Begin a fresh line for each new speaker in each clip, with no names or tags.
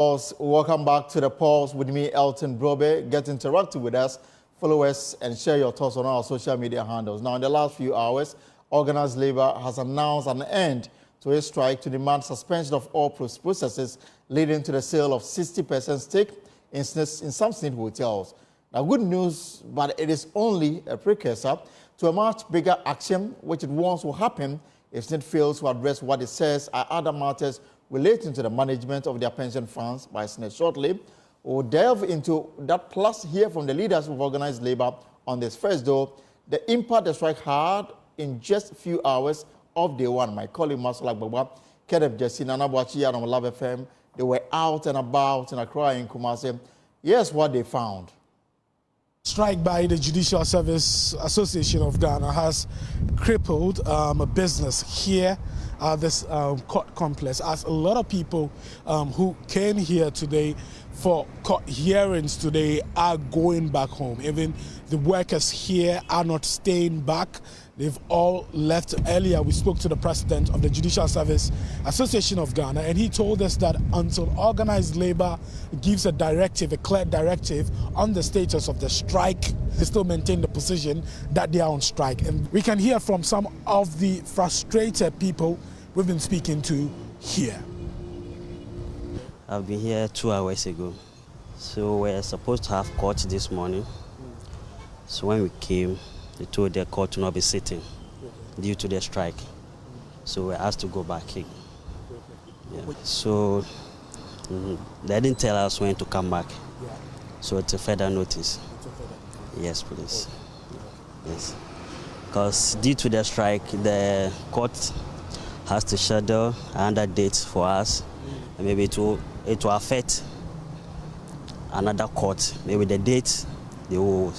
Welcome back to the Pulse with me, Elton Brobe. Get interactive with us, follow us, and share your thoughts on our social media handles. Now, in the last few hours, Organised Labour has announced an end to a strike to demand suspension of all processes leading to the sale of 60% stake in some SSNIT hotels. Now, good news, but it is only a precursor to a much bigger action, which it warns will happen if SSNIT fails to address what it says are other matters relating to the management of their pension funds by SSNIT shortly. We'll delve into that, plus hear from the leaders of Organised Labour on this first, though, the impact the strike had in just a few hours of day one. My colleague Masola Baba, Kenneth Jesse, Nana Boachi, and Love FM, they were out and about in Accra and Kumasi. Here's what they found.
Strike by the Judicial Service Association of Ghana has crippled a business here at this court complex, as a lot of people who came here today for court hearings today are going back home. Even the workers here are not staying back. They've all left earlier. We spoke to the president of the Judicial Service Association of Ghana, and he told us that until Organised Labour gives a directive, a clear directive on the status of the strike, they still maintain the position that they are on strike. And we can hear from some of the frustrated people we've been speaking to here.
I've been here 2 hours ago. So we're supposed to have court this morning. So when we came, they told the court to not be sitting due to the strike. So we asked to go back in. Yeah. So they didn't tell us when to come back. So it's a further notice. Yes, please. Yes. Because due to the strike, the court has to schedule another date for us. And maybe it will affect another court. Maybe the date they will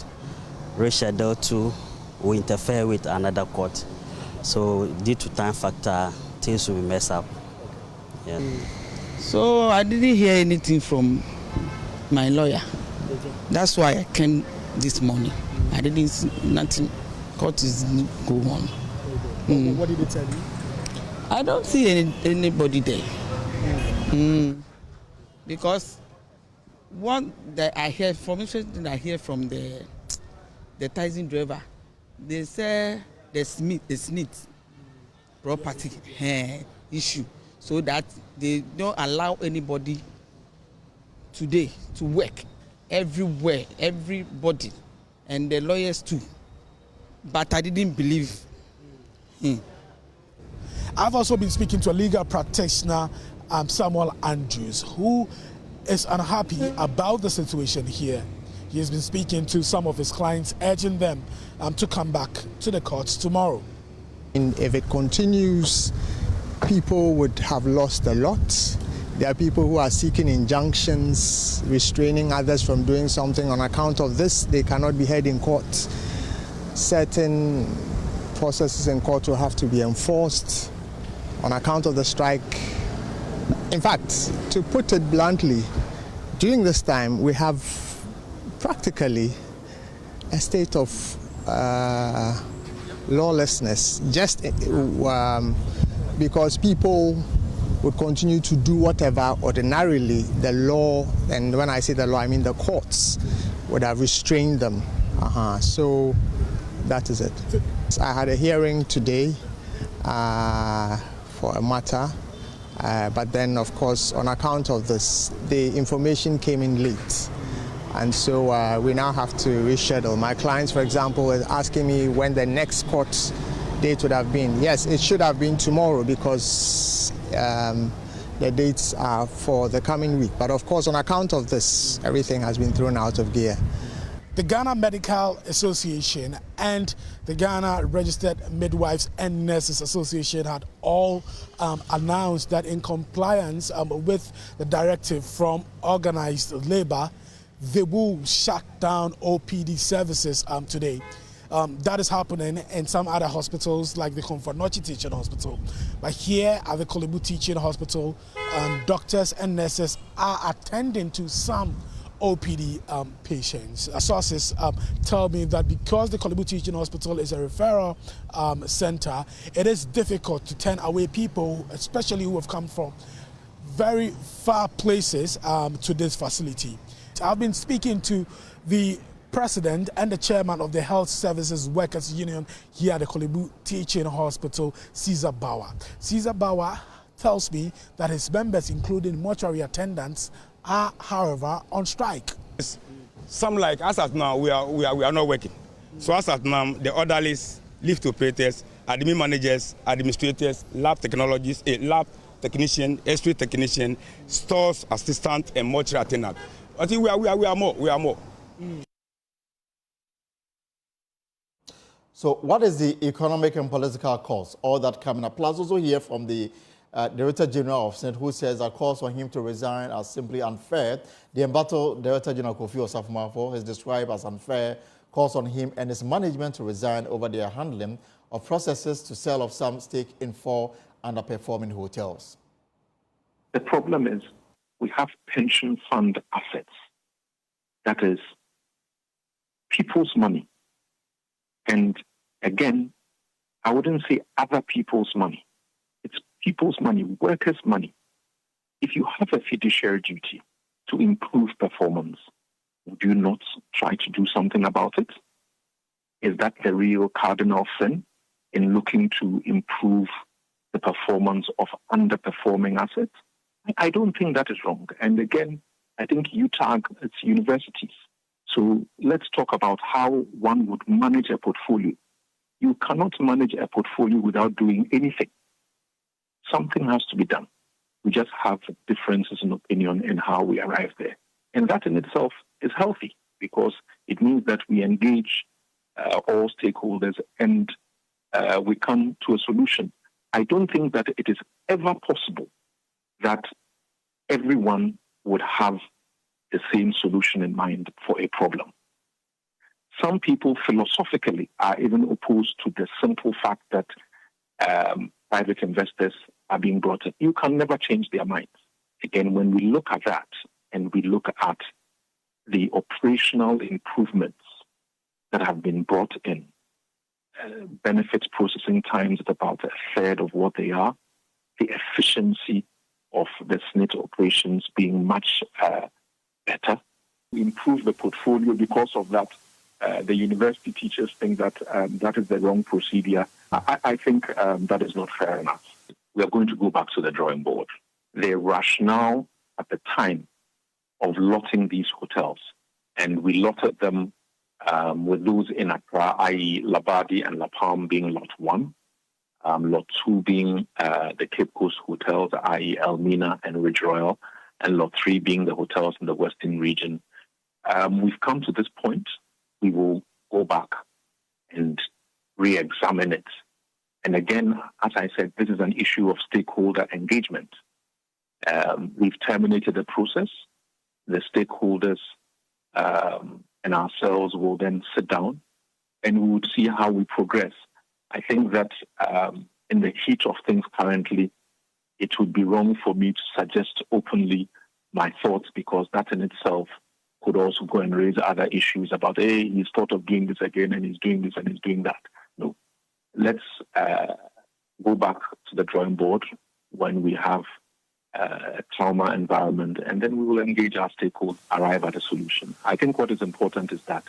reschedule to will interfere with another court. So due to time factor, things will be messed up. Yeah.
So I didn't hear anything from my lawyer. That's why I came this morning. I didn't see nothing. Court is go on.
What did they tell you?
I don't see anybody there. Because one that I hear from the taxi driver, they say the SSNIT property issue, so that they don't allow anybody today to work everywhere, everybody, and the lawyers too. But I didn't believe him.
I've also been speaking to a legal practitioner, Samuel Andrews, who is unhappy about the situation here. He has been speaking to some of his clients, urging them to come back to the courts tomorrow.
And if it continues, people would have lost a lot. There are people who are seeking injunctions, restraining others from doing something. On account of this, they cannot be heard in court. Certain processes in court will have to be enforced on account of the strike. In fact, to put it bluntly, during this time, we have practically a state of lawlessness, just because people would continue to do whatever ordinarily the law, and when I say the law, I mean the courts, would have restrained them. So that is it. I had a hearing today for a matter, but then, of course, on account of this, the information came in late. And so we now have to reschedule. My clients, for example, were asking me when the next court date would have been. Yes, it should have been tomorrow because the dates are for the coming week. But of course, on account of this, everything has been thrown out of gear.
The Ghana Medical Association and the Ghana Registered Midwives and Nurses Association had all announced that in compliance with the directive from Organised Labour, they will shut down OPD services today. That is happening in some other hospitals like the Comfort Nochi Teaching Hospital. But here at the Kolebu Teaching Hospital, doctors and nurses are attending to some OPD patients. Sources tell me that because the Kolebu Teaching Hospital is a referral center, it is difficult to turn away people, especially who have come from very far places to this facility. I've been speaking to the president and the chairman of the Health Services Workers Union here at the Kolebu Teaching Hospital, Caesar Bauer. Caesar Bauer tells me that his members, including mortuary attendants, are, however, on strike.
Some like us at now, we are not working. So as at now, the orderlies, lift operators, admin managers, administrators, lab technologists, lab technician, X-ray technician, stores assistant, and mortuary attendant. I think we are more.
So what is the economic and political cost? All that coming up. Plus also hear from the Director General of SSNIT, who says that calls for him to resign are simply unfair. The embattled Director General Kofi Osafo has described as unfair calls on him and his management to resign over their handling of processes to sell off some stake in 4 underperforming hotels.
The problem is we have pension fund assets. That is people's money. And again, I wouldn't say other people's money. It's people's money, workers' money. If you have a fiduciary duty to improve performance, would you not try to do something about it? Is that the real cardinal sin in looking to improve the performance of underperforming assets? I don't think that is wrong. And again, I think you tag its universities. So let's talk about how one would manage a portfolio. You cannot manage a portfolio without doing anything. Something has to be done. We just have differences in opinion in how we arrive there. And that in itself is healthy because it means that we engage all stakeholders and we come to a solution. I don't think that it is ever possible that everyone would have the same solution in mind for a problem. Some people philosophically are even opposed to the simple fact that private investors are being brought in. You can never change their minds. Again, when we look at that and we look at the operational improvements that have been brought in, benefits processing times at about 1/3 of what they are, the efficiency of the SSNIT operations being much better. We improve the portfolio because of that. The university teachers think that that is the wrong procedure. I think that is not fair enough. We are going to go back to the drawing board. The rationale at the time of lotting these hotels, and we lotted them with those in Accra, i.e. Labadi and La Palm being lot 1, lot 2 being the Cape Coast hotels, i.e. Elmina and Ridge Royal, and lot 3 being the hotels in the Western region. We've come to this point. We will go back and re-examine it. And again, as I said, this is an issue of stakeholder engagement. We've terminated the process. The stakeholders and ourselves will then sit down and we would see how we progress. I think that in the heat of things currently, it would be wrong for me to suggest openly my thoughts because that in itself could also go and raise other issues about, hey, he's thought of doing this again and he's doing this and he's doing that. No. Let's go back to the drawing board when we have a trauma environment and then we will engage our stakeholders, arrive at a solution. I think what is important is that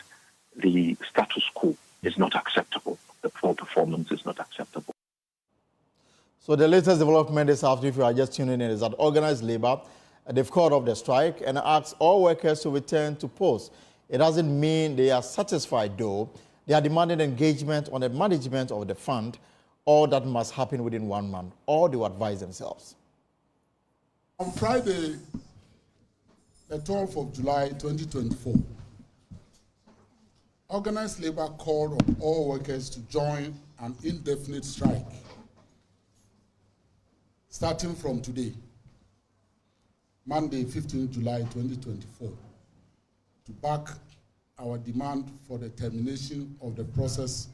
the status quo is not acceptable. The poor performance is not acceptable.
So the latest development this afternoon, if you are just tuning in, is that Organised Labour, they've called off the strike and asked all workers to return to post. It doesn't mean they are satisfied, though. They are demanding engagement on the management of the fund. All that must happen within 1 month, or they will advise themselves.
On Friday, the 12th of July, 2024, Organised Labour called on all workers to join an indefinite strike, starting from today, Monday, 15 July 2024, to back our demand for the termination of the process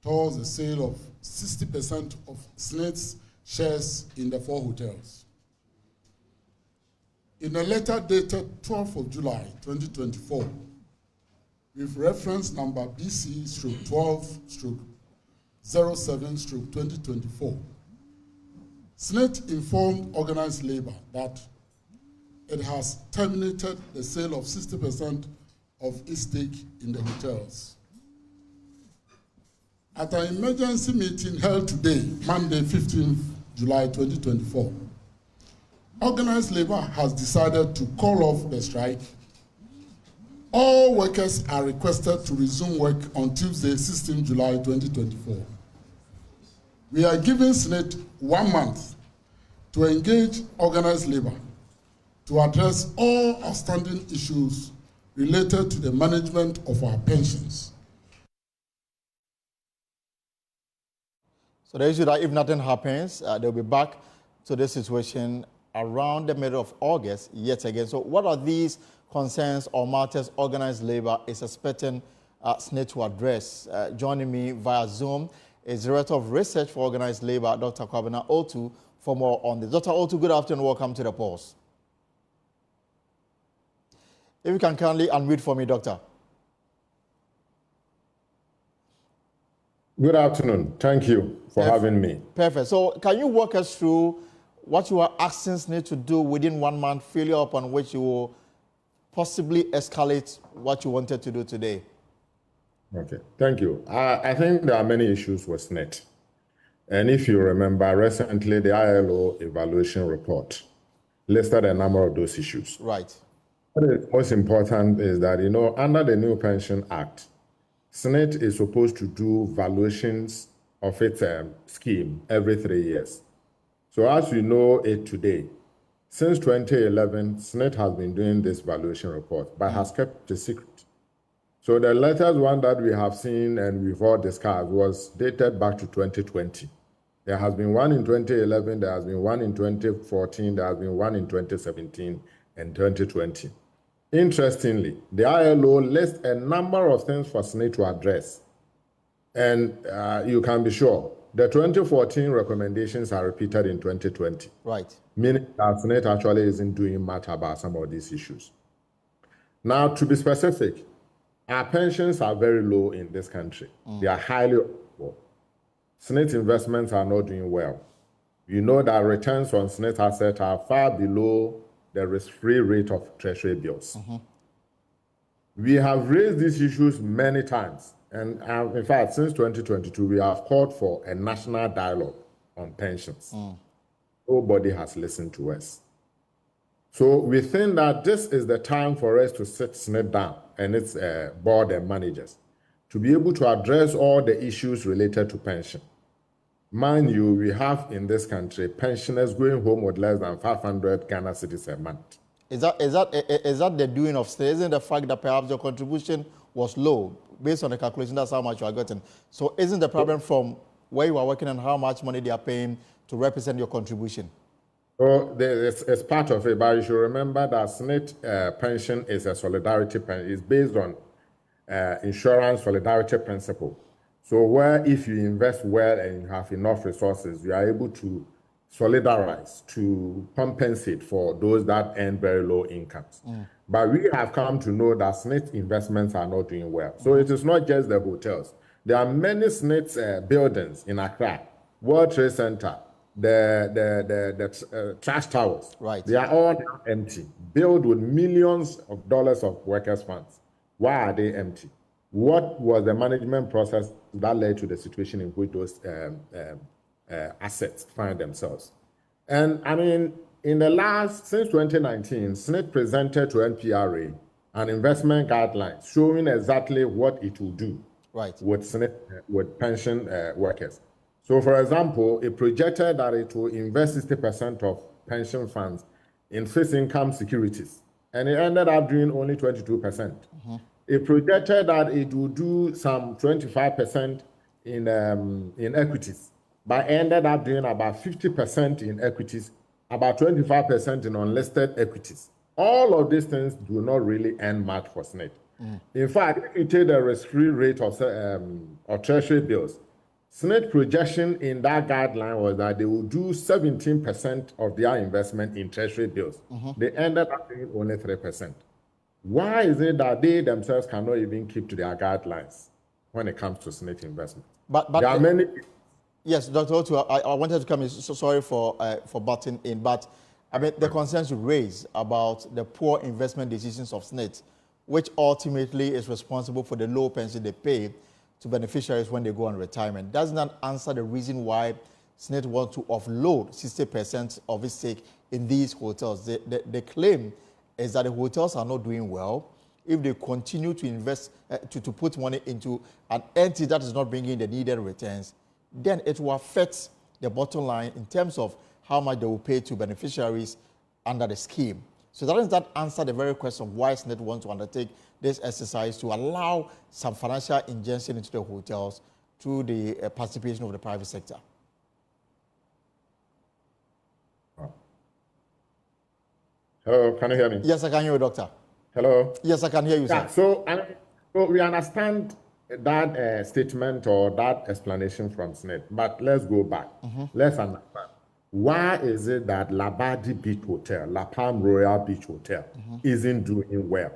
towards the sale of 60% of SSNIT's shares in the 4 hotels. In a letter dated 12th of July 2024, with reference number BECE/12/07/2024, SSNIT informed Organized Labor that it has terminated the sale of 60% of its stake in the hotels. At an emergency meeting held today, Monday, 15th July 2024, Organized Labor has decided to call off the strike. All workers are requested to resume work on Tuesday, 16th July 2024. We are giving SSNIT 1 month to engage Organized Labor to address all outstanding issues related to the management of our pensions.
So the issue that if nothing happens, they'll be back to this situation around the middle of August yet again. So what are these concerns or matters Organized Labor is expecting SSNIT to address? Joining me via Zoom is Director of Research for Organized Labor, Dr. Kwabena Otu, for more on this. Dr. Otu, good afternoon. Welcome to the Pulse. If you can kindly unmute for me, Doctor.
Good afternoon. Thank you for having me.
Perfect. So can you walk us through what you are asking SSNIT to do within 1 month, failure upon which you will possibly escalate what you wanted to do today?
Okay, thank you. I think there are many issues with SSNIT. And if you remember, recently the ILO evaluation report listed a number of those issues.
Right.
What is most important is that, under the new Pension Act, SSNIT is supposed to do valuations of its scheme every 3 years. So as you know it today, since 2011, SSNIT has been doing this valuation report, but has kept it a secret. So the latest one that we have seen and we've all discussed was dated back to 2020. There has been one in 2011, there has been one in 2014, there has been one in 2017 and 2020. Interestingly, the ILO lists a number of things for SSNIT to address. And you can be sure the 2014 recommendations are repeated in 2020.
Right.
Meaning that SSNIT actually isn't doing much about some of these issues. Now, to be specific, our pensions are very low in this country. They are highly low. SSNIT investments are not doing well. You know that returns on SSNIT assets are far below the risk-free rate of treasury bills. We have raised these issues many times. And in fact, since 2022, we have called for a national dialogue on pensions. Nobody has listened to us. So we think that this is the time for us to sit SSNIT down and its board and managers to be able to address all the issues related to pension. Mind you, we have in this country pensioners going home with less than 500 Ghana cedis a month.
Is that the doing of SSNIT? Isn't the fact that perhaps your contribution was low? Based on the calculation, that's how much you are getting. So isn't the problem from where you are working and how much money they are paying to represent your contribution?
So it's part of it, but you should remember that SSNIT pension is a solidarity pension. It's based on insurance solidarity principle. So where if you invest well and you have enough resources, you are able to solidarize, to compensate for those that earn very low incomes. But we have come to know that SSNIT investments are not doing well. So it is not just the hotels. There are many SSNIT buildings in Accra, World Trade Center, the trash towers.
Right.
They are all empty, built with millions of dollars of workers' funds. Why are they empty? What was the management process that led to the situation in which those assets find themselves? And I mean, since 2019, SSNIT presented to NPRA an investment guideline showing exactly what it will do with SSNIT, with pension workers. So for example, it projected that it will invest 60% of pension funds in fixed income securities, and it ended up doing only 22%. It projected that it would do some 25% in equities, but ended up doing about 50% in equities, about 25% in unlisted equities. All of these things do not really earn much for SSNIT. In fact, if you take the risk-free rate of treasury bills, SSNIT projection in that guideline was that they will do 17% of their investment in treasury bills. They ended up doing only 3%. Why is it that they themselves cannot even keep to their guidelines when it comes to SSNIT investment?
But
there are many.
Yes, Dr. Otu, I wanted to come in. So sorry for butting in, but I mean the concerns you raise about the poor investment decisions of SSNIT, which ultimately is responsible for the low pension they pay to beneficiaries when they go on retirement. Does not answer the reason why SSNIT wants to offload 60% of its stake in these hotels. The claim is that the hotels are not doing well. If they continue to invest, to put money into an entity that is not bringing the needed returns, then it will affect the bottom line in terms of how much they will pay to beneficiaries under the scheme. So doesn't that answer the very question why SSNIT wants to undertake this exercise to allow some financial injection into the hotels through the participation of the private sector?
Hello, can you hear me?
Yes, I can hear you, Doctor.
Hello?
Yes, I can hear you,
Yeah,
sir.
So we understand that statement or that explanation from SSNIT, but let's go back. Let's understand. Why is it that Labadi Beach Hotel, La Palm Royal Beach Hotel, isn't doing well?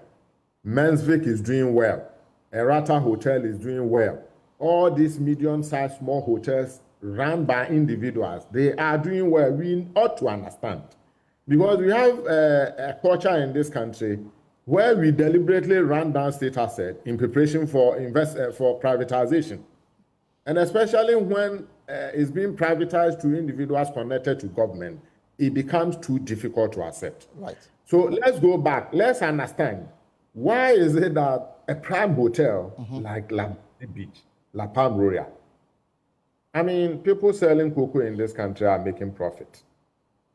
Mensvik is doing well. Errata Hotel is doing well. All these medium-sized small hotels run by individuals, they are doing well. We ought to understand. Because we have a culture in this country where we deliberately run down state assets in preparation for privatization. And especially when it's being privatized to individuals connected to government, it becomes too difficult to accept.
Right.
So let's go back. Let's understand, why is it that a prime hotel like La Beach, La Palm Royal, I mean, people selling cocoa in this country are making profit.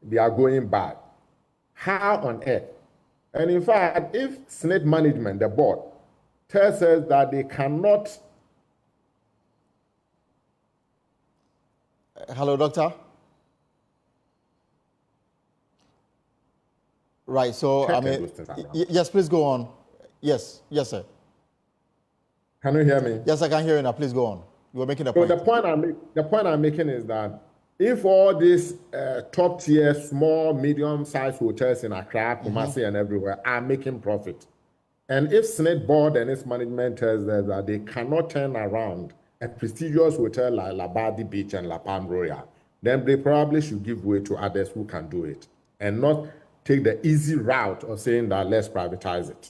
They are going bad. How on earth? And in fact, if SSNIT management, the board, tells us that they cannot...
Hello, Doctor? Right, so, I mean, yes, please go on. Yes, sir.
Can you hear me?
Yes, I can hear you now. Please go on. You were making a point.
So the point I'm making is that if all these top-tier, small, medium-sized hotels in Accra, Kumasi, and everywhere are making profit, and if SSNIT board and its management tells them that they cannot turn around a prestigious hotel like Labadi Beach and La Palm Royal, then they probably should give way to others who can do it and not take the easy route of saying that let's privatize it.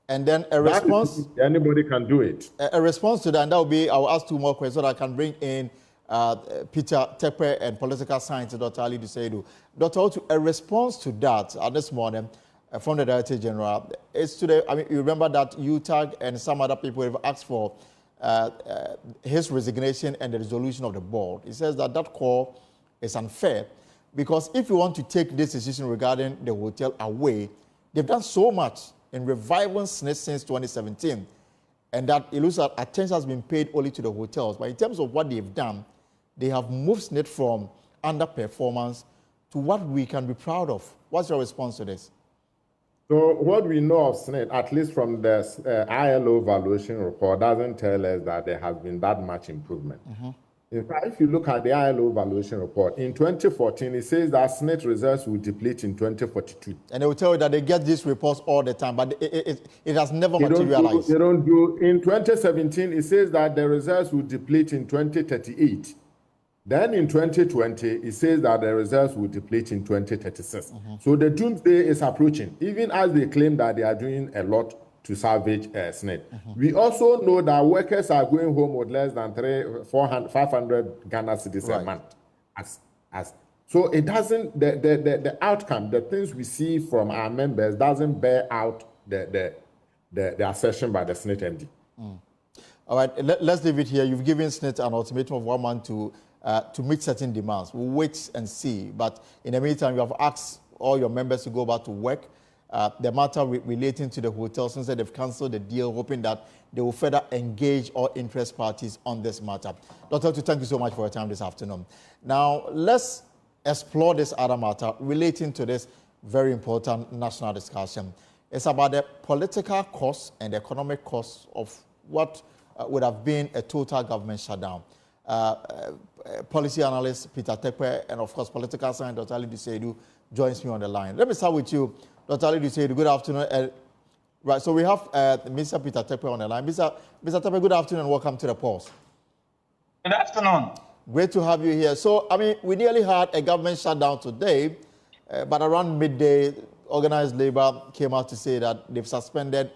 And then a response...
Anybody can do it.
A response to that, and that will be, I'll ask two more questions so that I can bring in Peter Tepe and political scientist Dr. Ali Duseidu. Dr. Otu, a response to that this morning from the Director General is today. I mean, you remember that UTAG and some other people have asked for his resignation and the resolution of the board. He says that call is unfair because if you want to take this decision regarding the hotel away, they've done so much in reviving SSNIT since 2017, and that it looks like attention has been paid only to the hotels. But in terms of what they've done, they have moved SSNIT from underperformance to what we can be proud of. What's your response to this?
So what we know of SSNIT, at least from the ILO valuation report, doesn't tell us that there has been that much improvement. In fact, if you look at the ILO valuation report, in 2014, it says that SSNIT reserves will deplete in 2042.
And they will tell you that they get these reports all the time, but it has never materialized.
They don't do. In 2017, it says that the reserves will deplete in 2038. Then in 2020, it says that the reserves will deplete in 2036. So the doomsday is approaching, even as they claim that they are doing a lot to salvage SSNIT. We also know that workers are going home with less than 500 Ghana cedis a month. So it doesn't, the outcome, the things we see from our members doesn't bear out the assertion by the SSNIT MD.
All right, let's leave it here. You've given SSNIT an ultimatum of 1 month to meet certain demands. We'll wait and see. But in the meantime, you have asked all your members to go back to work. The matter relating to the hotel, since they've cancelled the deal, hoping that they will further engage all interest parties on this matter. Dr. Otu, thank you so much for your time this afternoon. Now, let's explore this other matter relating to this very important national discussion. It's about the political costs and the economic costs of what would have been a total government shutdown. Policy analyst Peter Tepe and, of course, political scientist Dr. Ali Duseidu joins me on the line. Let me start with you, Dr. Ali Duseidu. Good afternoon. Right, so we have Mr. Peter Tepe on the line. Mr. Tepe, good afternoon and welcome to the Pulse.
Good afternoon.
Great to have you here. So, I mean, we nearly had a government shutdown today, but around midday, Organized Labour came out to say that they've suspended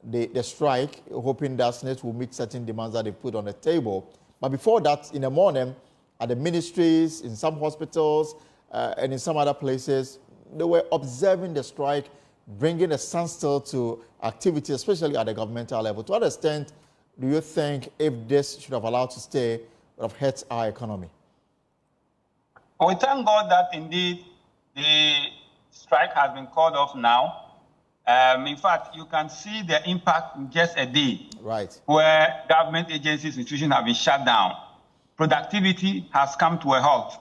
the strike, hoping that SSNIT will meet certain demands that they put on the table. But before that, in the morning, at the ministries, in some hospitals, and in some other places, they were observing the strike, bringing a standstill to activity, especially at the governmental level. To what extent do you think, if this should have allowed to stay, would have hurt our economy?
We thank God that indeed the strike has been called off now. In fact, you can see the impact in just a day,
right,
where government agencies, institutions have been shut down. Productivity has come to a halt.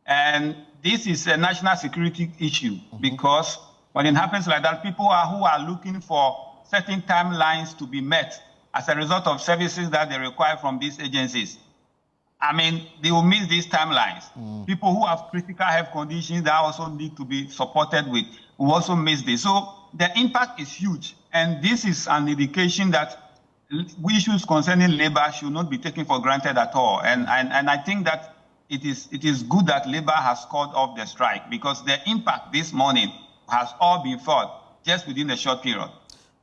And this is a national security issue because when it happens like that, people who are looking for certain timelines to be met as a result of services that they require from these agencies. I mean, they will miss these timelines. People who have critical health conditions that also need to be supported with will also miss this. So the impact is huge. And this is an indication that issues concerning labor should not be taken for granted at all. And I think that it is good that labor has called off the strike because the impact this morning has all been felt just within a short period.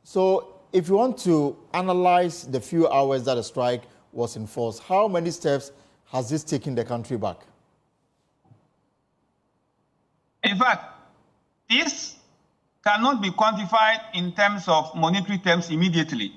So if you want to analyze the few hours that the strike was in force, how many steps has this taken the country back?
In fact, this cannot be quantified in terms of monetary terms immediately.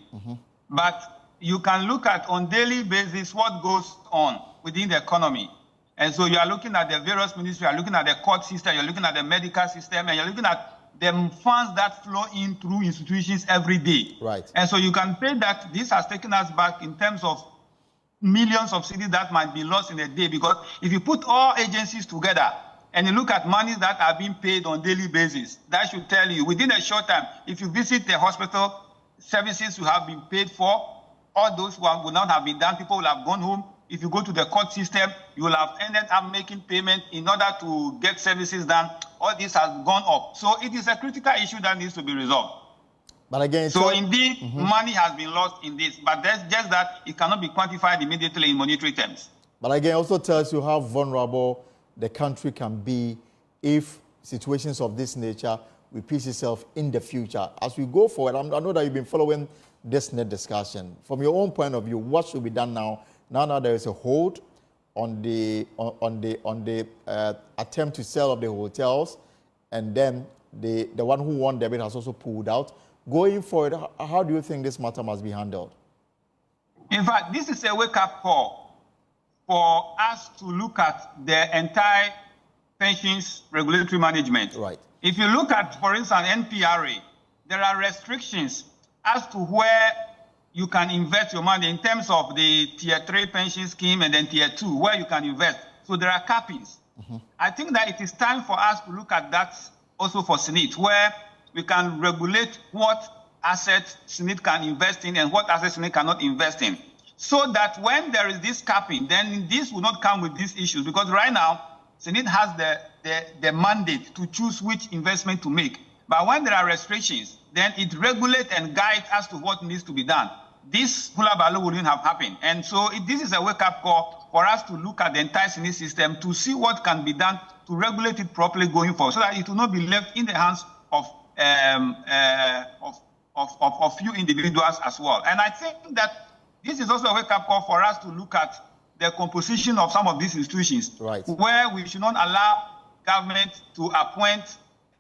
But you can look at on daily basis what goes on within the economy. And so you are looking at the various ministries, you are looking at the court system, you're looking at the medical system, and you're looking at the funds that flow in through institutions every day.
Right.
And so you can say that this has taken us back in terms of millions of cities that might be lost in a day, because if you put all agencies together and you look at monies that are being paid on daily basis, that should tell you within a short time, if you visit the hospital, services you have been paid for, all those would not have been done, people will have gone home. If you go to the court system, you will have ended up making payment in order to get services done. All this has gone up. So it is a critical issue that needs to be resolved.
But again,
so indeed, money has been lost in this, but that's just that it cannot be quantified immediately in monetary terms.
But again, it also tells you how vulnerable the country can be if situations of this nature repeats itself in the future. As we go forward, I know that you've been following this SSNIT discussion. From your own point of view, what should be done now? Now there is a hold on the attempt to sell off the hotels, and then the one who won the bid has also pulled out. Going forward, how do you think this matter must be handled?
In fact, this is a wake-up call for us to look at the entire pensions regulatory management.
Right.
If you look at, for instance, NPRA, there are restrictions as to where you can invest your money in terms of the Tier 3 pension scheme and then Tier 2, where you can invest. So there are cappings. I think that it is time for us to look at that also for SSNIT, where we can regulate what assets SSNIT can invest in and what assets SSNIT cannot invest in. So that when there is this capping, then this will not come with these issues. Because right now, SSNIT has the mandate to choose which investment to make. But when there are restrictions, then it regulates and guides as to what needs to be done. This hula baloo wouldn't have happened. And so this is a wake-up call for us to look at the entire SSNIT system to see what can be done to regulate it properly going forward, so that it will not be left in the hands of few individuals as well. And I think that this is also a wake-up call for us to look at the composition of some of these institutions,
right,
where we should not allow government to appoint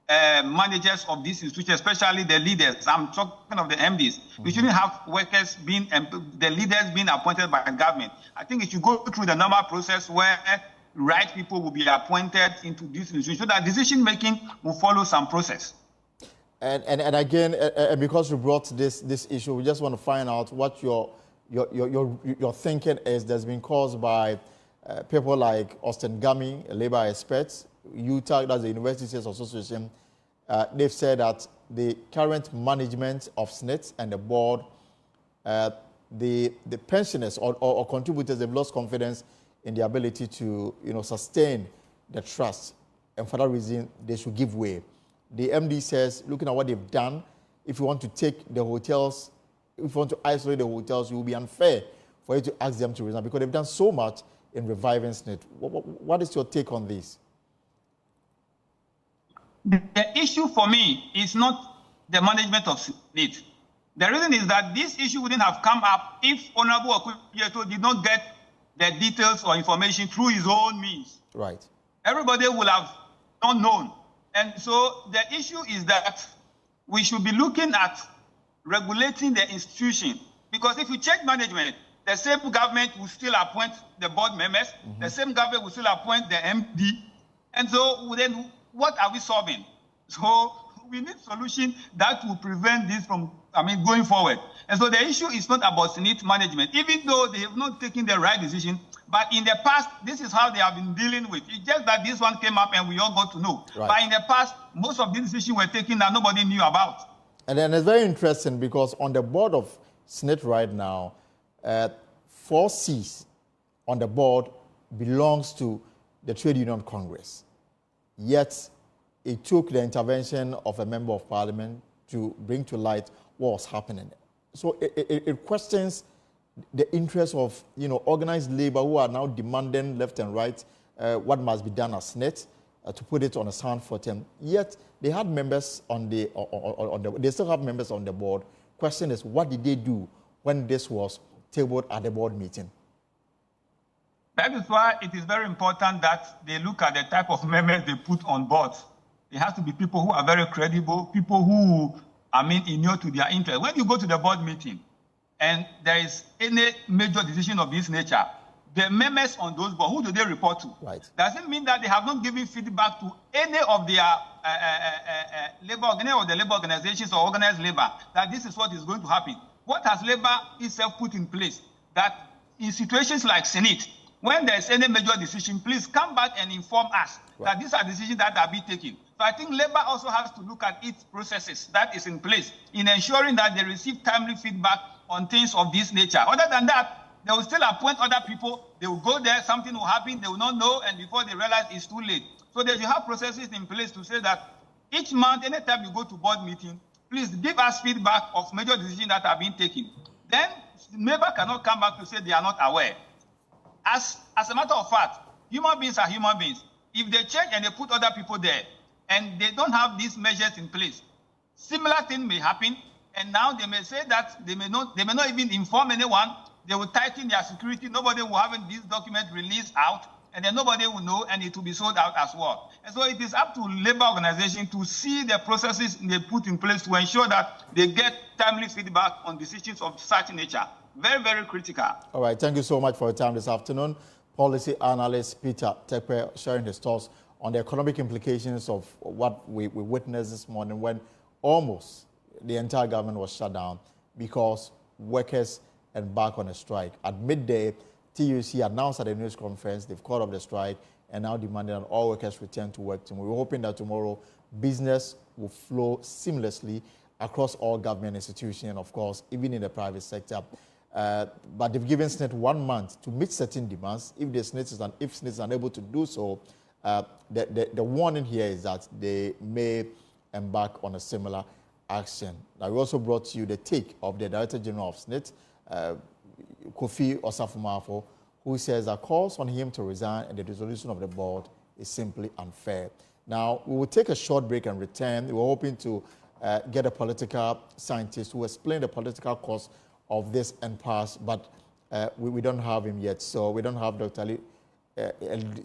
managers of these institutions, especially the leaders. I'm talking of the MDs. We shouldn't have workers the leaders being appointed by the government. I think it should go through the normal process where right people will be appointed into this institution so that decision-making will follow some process.
And again, because you brought this issue, we just want to find out what your thinking is that's been caused by people like Austin Gummy, a labor expert, UTAG, that's the University Teachers Association. They've said that the current management of SSNIT and the board, the pensioners or contributors, they've lost confidence in the ability to sustain the trust, and for that reason, they should give way. The MD says, looking at what they've done, if you want to take the hotels, if you want to isolate the hotels, it will be unfair for you to ask them to resign because they've done so much in reviving SSNIT. What is your take on this?
The issue for me is not the management of SSNIT. The reason is that this issue wouldn't have come up if Honorable Okudzeto did not get the details or information through his own means.
Right.
Everybody would have not known. And so the issue is that we should be looking at regulating the institution. Because if you check management, the same government will still appoint the board members, the same government will still appoint the MD. And so then what are we solving? So we need solution that will prevent this from, going forward. And so the issue is not about SSNIT management, even though they have not taken the right decision. But in the past, this is how they have been dealing with. It's just that this one came up and we all got to know. Right. But in the past, most of these decisions were taken that nobody knew about.
And then it's very interesting because on the board of SSNIT right now, 4 Cs on the board belongs to the Trade Union Congress. Yet, it took the intervention of a member of parliament to bring to light what was happening. So it questions the interests of organized labor who are now demanding left and right what must be done as SSNIT to put it on a sound footing. Yet they had members on the they still have members on the board. Question is, what did they do when this was tabled at the board meeting?
That is why it is very important that they look at the type of members they put on board. It has to be people who are very credible, people who inure to their interest. When you go to the board meeting and there is any major decision of this nature, the members on those boards, who do they report to?
Right.
Doesn't mean that they have not given feedback to any of their labor organizations or organized labor that this is what is going to happen. What has labor itself put in place? That in situations like SSNIT, when there is any major decision, please come back and inform us that these are decisions that are being taken. So I think labor also has to look at its processes that is in place in ensuring that they receive timely feedback on things of this nature. Other than that, they will still appoint other people. They will go there, something will happen, they will not know, and before they realize it's too late. So they have processes in place to say that each month, anytime you go to board meeting, please give us feedback of major decisions that are being taken. Then labor cannot come back to say they are not aware. As a matter of fact, human beings are human beings. If they check and they put other people there, and they don't have these measures in place, similar thing may happen, and now they may say that they may not even inform anyone. They will tighten their security. Nobody will have this document released out, and then nobody will know, and it will be sold out as well. And so it is up to labor organization to see the processes they put in place to ensure that they get timely feedback on decisions of such nature. Very, very critical. All
right, thank you so much for your time this afternoon. Policy analyst Peter Tekpe sharing his thoughts on the economic implications of what we witnessed this morning when almost the entire government was shut down because workers embarked on a strike. At midday, TUC announced at a news conference they've called off the strike and now demanding that all workers return to work tomorrow. We're hoping that tomorrow business will flow seamlessly across all government institutions and, of course, even in the private sector. But they've given SSNIT 1 month to meet certain demands. If SSNIT is unable to do so, the warning here is that they may embark on a similar action. Now, we also brought to you the take of the Director General of SSNIT, Kofi Osafo-Maafo, who says that calls on him to resign and the dissolution of the board is simply unfair. Now, we will take a short break and return. We're hoping to get a political scientist who explain the political cause of this impasse, but we don't have him yet, so we don't have Dr. Ali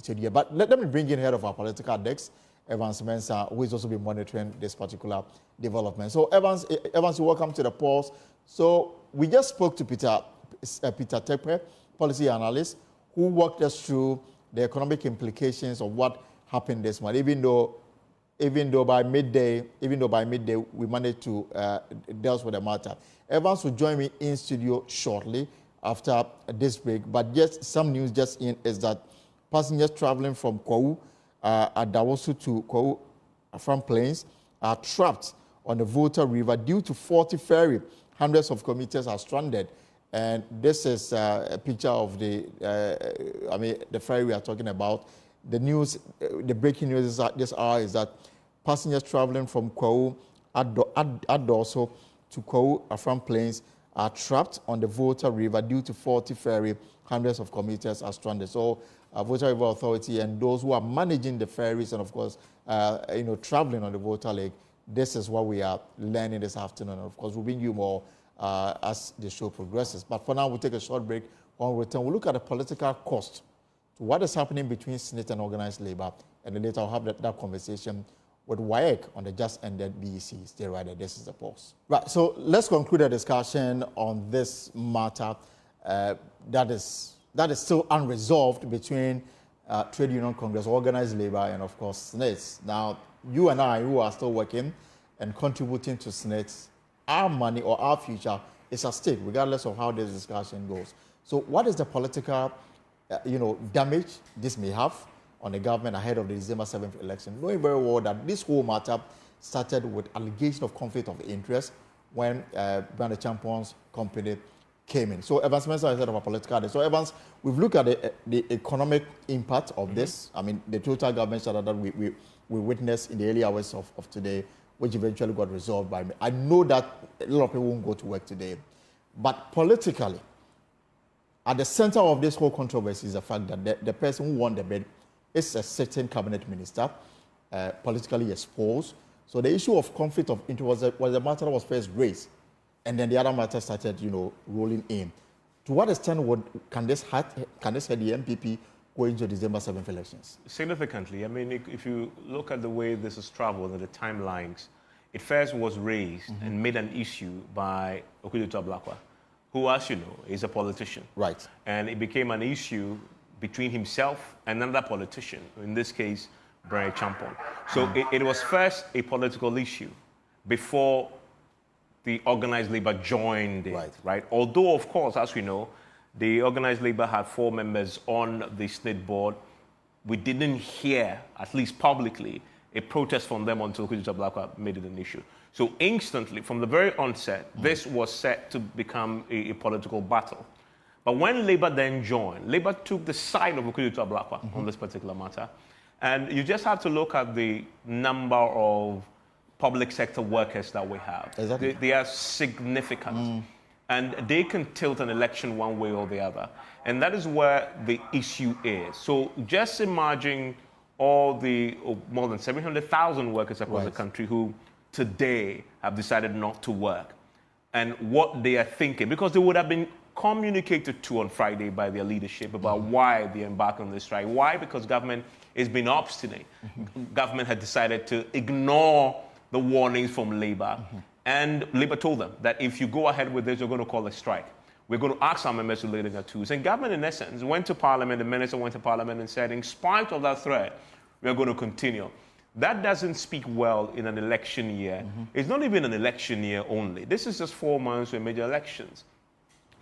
today. But let me bring in head of our political desk, Evans Mensah, who is also been monitoring this particular development. So Evans, welcome to the pause. So we just spoke to Peter Tekpe, policy analyst, who walked us through the economic implications of what happened this month. Even though by midday we managed to deal with the matter. Evans will join me in studio shortly after this break. But just some news just in is that passengers traveling from Kwawu at Dawosu to Kwawu from plains are trapped on the Volta River due to faulty ferry. Hundreds of commuters are stranded. And this is a picture of the ferry we are talking about. The news, the breaking news is that this hour is that passengers traveling from Kwawu at Doso to Kwawu from plains are trapped on the Volta River due to faulty ferry. Hundreds of commuters are stranded. So Volta River Authority and those who are managing the ferries and, of course, traveling on the Volta Lake, this is what we are learning this afternoon. And of course, we'll bring you more as the show progresses. But for now, we'll take a short break. When we return, we'll look at the political cost to what is happening between SSNIT and organized labor. And then later, I'll have that conversation with WAEC on the just ended BECE. Stay right there. This is the pause. Right, so let's conclude the discussion on this matter that is still unresolved between Trade Union Congress, organized labor, and of course SSNIT. Now, you and I, who are still working and contributing to SSNIT, our money or our future is at stake, regardless of how this discussion goes. So, what is the political, damage this may have on the government ahead of the December 7th election, knowing very well that this whole matter started with allegation of conflict of interest when Brand Champion's company came in. So Evans Mensah is head of a political day. So Evans, we've looked at the economic impact of this. I mean, the total government shutdown that we witnessed in the early hours of today, which eventually got resolved by me. I know that a lot of people won't go to work today. But politically, at the center of this whole controversy is the fact that the person who won the bid is a certain cabinet minister, politically exposed. So the issue of conflict of interest was a matter that was first raised, and then the other matter started, rolling in. To what extent can this hurt the MPP going to December 7th elections?
Significantly. I mean, if you look at the way this has traveled and the timelines, it first was raised and made an issue by Okuduto Ablakwa, who, as you know, is a politician.
Right.
And it became an issue between himself and another politician, in this case, Brand Champon. So it was first a political issue before the organized labor joined it, right? Although, of course, as we know, the organized labor had 4 members on the SSNIT board. We didn't hear, at least publicly, a protest from them until Okuduto Ablakwa made it an issue. So instantly, from the very onset, this was set to become a political battle. But when Labour then joined, Labour took the side of Okuduto Ablakwa on this particular matter. And you just have to look at the number of public sector workers that we have.
Exactly.
They are significant. And they can tilt an election one way or the other. And that is where the issue is. So just imagine all the more than 700,000 workers across the country who today have decided not to work and what they are thinking, because they would have been communicated to on Friday by their leadership about why they embarked on this strike. Why? Because government is being obstinate. Government had decided to ignore the warnings from Labour. And Labour told them that if you go ahead with this, you're going to call a strike. We're going to ask our members to lay their tools. And government, in essence, went to Parliament, the minister went to Parliament and said, in spite of that threat, we're going to continue. That doesn't speak well in an election year. It's not even an election year only. This is just 4 months for major elections.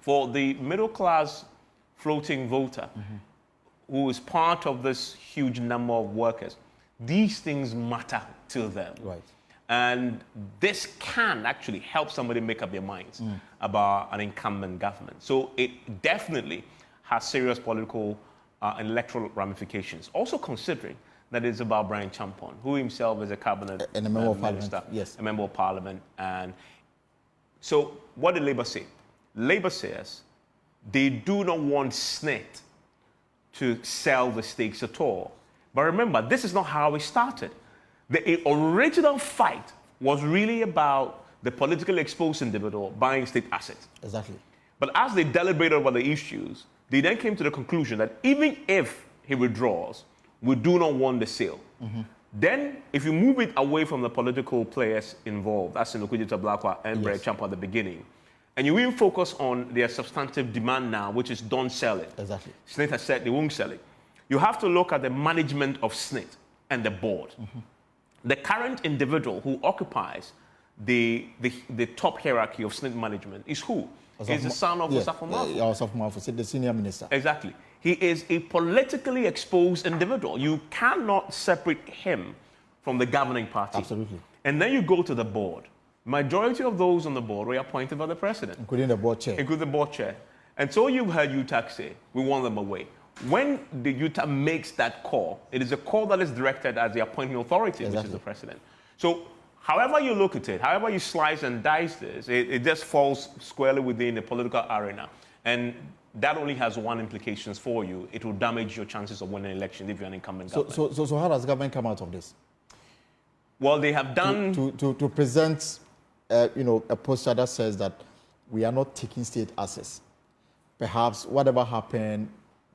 For the middle-class floating voter, who is part of this huge number of workers, these things matter to them.
Right.
And this can actually help somebody make up their minds about an incumbent government. So it definitely has serious political and electoral ramifications. Also considering that it's about Brand Champon, who himself is a cabinet
and a member of
minister,
Parliament. Yes.
a member of Parliament. And so what did Labour say? Labour says they do not want SSNIT to sell the stakes at all. But remember, this is not how it started. The original fight was really about the politically exposed individual buying state assets.
Exactly.
But as they deliberated over the issues, they then came to the conclusion that even if he withdraws, we do not want the sale. Then, if you move it away from the political players involved, as in Okuduto Ablakwa and Brand Champon at the beginning, and you even focus on their substantive demand now, which is don't sell it.
Exactly.
SSNIT has said they won't sell it. You have to look at the management of SSNIT and the board. The current individual who occupies the top hierarchy of SSNIT management is who? He's the son of Osafo
Mafu, the senior minister.
Exactly. He is a politically exposed individual. You cannot separate him from the governing party.
Absolutely.
And then you go to the board. Majority of those on the board were appointed by the president.
Including the board chair.
Including the board chair. And so you've heard UTAC say, we want them away. When the UTAC makes that call, it is a call that is directed at the appointing authority, which is the president. So however you look at it, however you slice and dice this, it just falls squarely within the political arena. And that only has one implication for you. It will damage your chances of winning an election if you're an incumbent government.
So how does government come out of this?
Well, they have done...
To present, a posture that says that we are not taking state assets. Perhaps whatever happened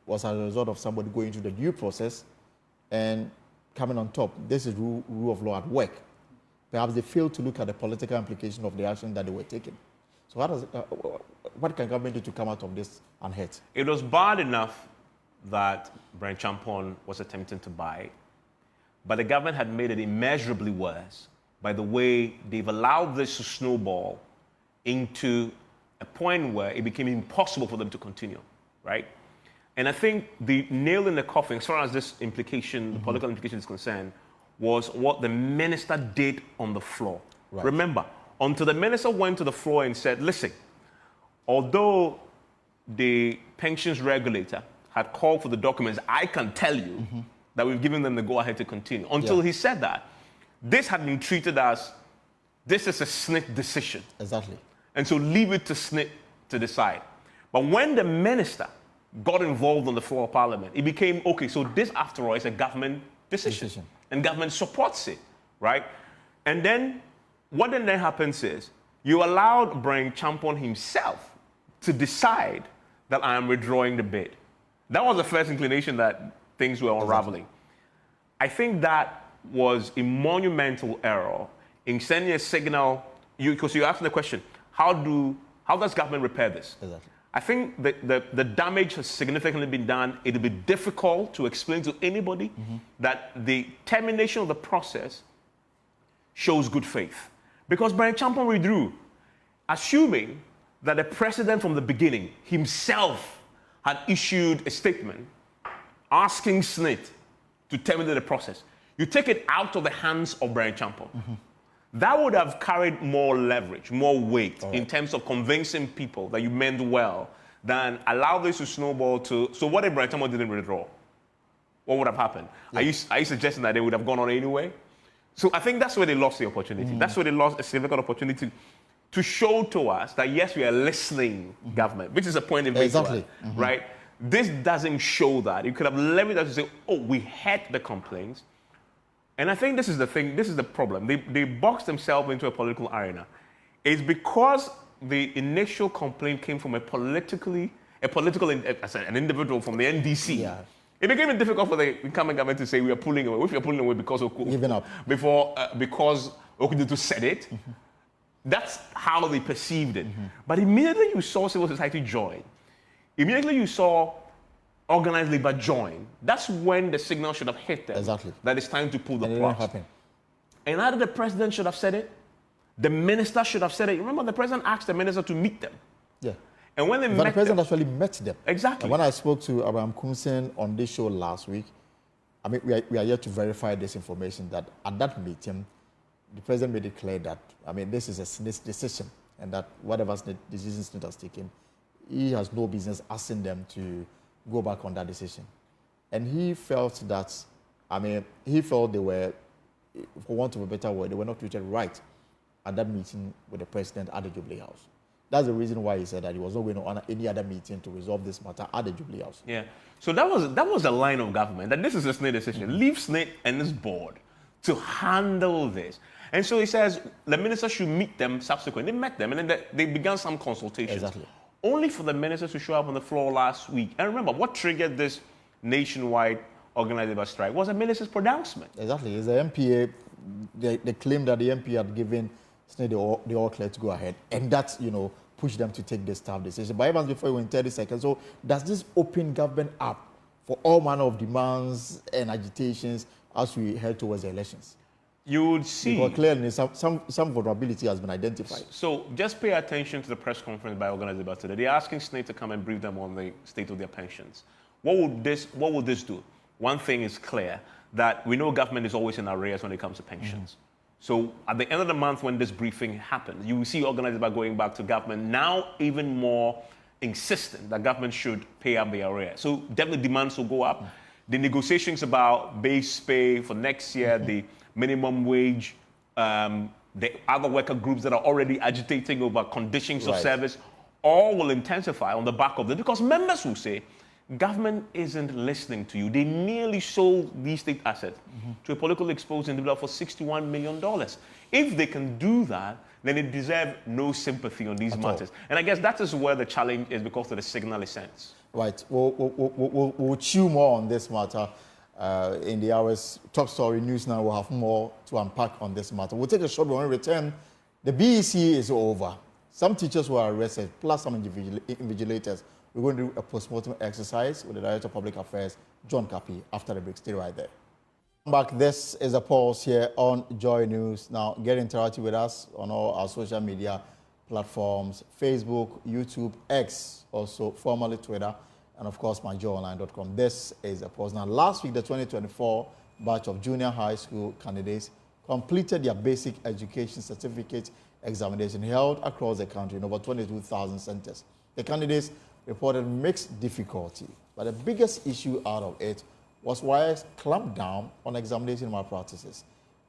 was as a result of somebody going through the due process and coming on top. This is rule of law at work. Perhaps they failed to look at the political implication of the action that they were taking. So what can government do to come out of this unhurt?
It was bad enough that Brian Champon was attempting to buy, but the government had made it immeasurably worse by the way they've allowed this to snowball into a point where it became impossible for them to continue, right? And I think the nail in the coffin, as far as this implication, the political implication is concerned, was what the minister did on the floor. Right. Remember, until the minister went to the floor and said, listen, although the pensions regulator had called for the documents, I can tell you that we've given them the go-ahead to continue. Until he said that, this had been treated as, this is a SSNIT decision.
Exactly.
And so leave it to SSNIT to decide. But when the minister got involved on the floor of Parliament, it became, okay, so this, after all, is a government decision. And government supports it, right? And then what then happens is you allowed Brian Champon himself to decide that I am withdrawing the bid. That was the first inclination that things were unraveling. I think that was a monumental error in sending a signal, because you asked the question, how does government repair this?
Exactly.
I think the damage has significantly been done. It'll be difficult to explain to anybody that the termination of the process shows good faith. Because Brian Champon withdrew, assuming that the president from the beginning himself had issued a statement asking SSNIT to terminate the process. You take it out of the hands of Brian Champon. That would have carried more leverage, more weight in terms of convincing people that you meant well than allow this to snowball to... So what if Brian Champon didn't withdraw? What would have happened? Are you suggesting that they would have gone on anyway? So I think that's where they lost the opportunity. That's where they lost a significant opportunity to show to us that, yes, we are listening, government, which is a point in which, right? This doesn't show that. You could have levied us to say, oh, we had the complaints. And I think this is the thing, this is the problem. They boxed themselves into a political arena. It's because the initial complaint came from an individual from the NDC. Yeah. It became difficult for the incumbent government to say we are pulling away. If we are pulling away because of
giving up,
because Okudutu said it, that's how they perceived it. But immediately you saw civil society join. Immediately you saw organized labor join. That's when the signal should have hit them. Exactly. That it's time to pull the plug. And either the president should have said it, the minister should have said it. Remember, the president asked the minister to meet them. Yeah. And when they met them, the
president actually met them.
Exactly.
And when I spoke to Abraham Kumsen on this show last week, I mean, we are yet to verify this information that at that meeting, the president made it clear that, I mean, this is a SSNIT decision, and that whatever decision SSNIT has taken, he has no business asking them to go back on that decision. And he felt that, I mean, he felt they were, for want of a better word, they were not treated right at that meeting with the president at the Jubilee House. That's the reason why he said that he was not going to honor any other meeting to resolve this matter at the Jubilee House.
Yeah. So that was the line of government, that this is a SSNIT decision. Leave SSNIT and this board to handle this. And so he says the minister should meet them subsequently. They met them, and then they began some consultations. Exactly. Only for the ministers to show up on the floor last week. And remember, what triggered this nationwide organized labor strike was a minister's pronouncement.
Exactly. It's the MPA, they claimed that the MPA had given SSNIT the all clear to go ahead. And that's, pushed them to take this tough decision. But even before you in 30 seconds, so does this open government up for all manner of demands and agitations as we head towards the elections?
You would see.
Because clearly some vulnerability has been identified.
So just pay attention to the press conference by Organised Labor today. They're asking SSNIT to come and brief them on the state of their pensions. What would this do? One thing is clear, that we know government is always in arrears when it comes to pensions. So at the end of the month when this briefing happens, you will see Organised Labor going back to government now even more insistent that government should pay up the arrears. So definitely demands will go up. The negotiations about base pay for next year, the minimum wage the other worker groups that are already agitating over conditions of service, all will intensify on the back of this, because members will say, government isn't listening to you. They merely sold these state assets to a politically exposed individual for $61 million. If they can do that, then it deserves no sympathy on these matters. And I guess that is where the challenge is, because of the signal it sends. Right.
We'll chew more on this matter in the hours. Top Story News Now will have more to unpack on this matter. We'll take a short break. When we return, the BECE is over. Some teachers were arrested, plus some invigilators. We're going to do a postmortem exercise with the Director of Public Affairs, John Kapi, after the break. Stay right there. Back. This is a pulse here on Joy News. Now, get interactive with us on all our social media platforms, Facebook, YouTube, X, also formerly Twitter, and of course, myjoyonline.com. This is a pulse. Now, last week, the 2024 batch of junior high school candidates completed their basic education certificate examination held across the country in over 22,000 centers. The candidates reported mixed difficulty, but the biggest issue out of it was WIEC clamped down on examination malpractices.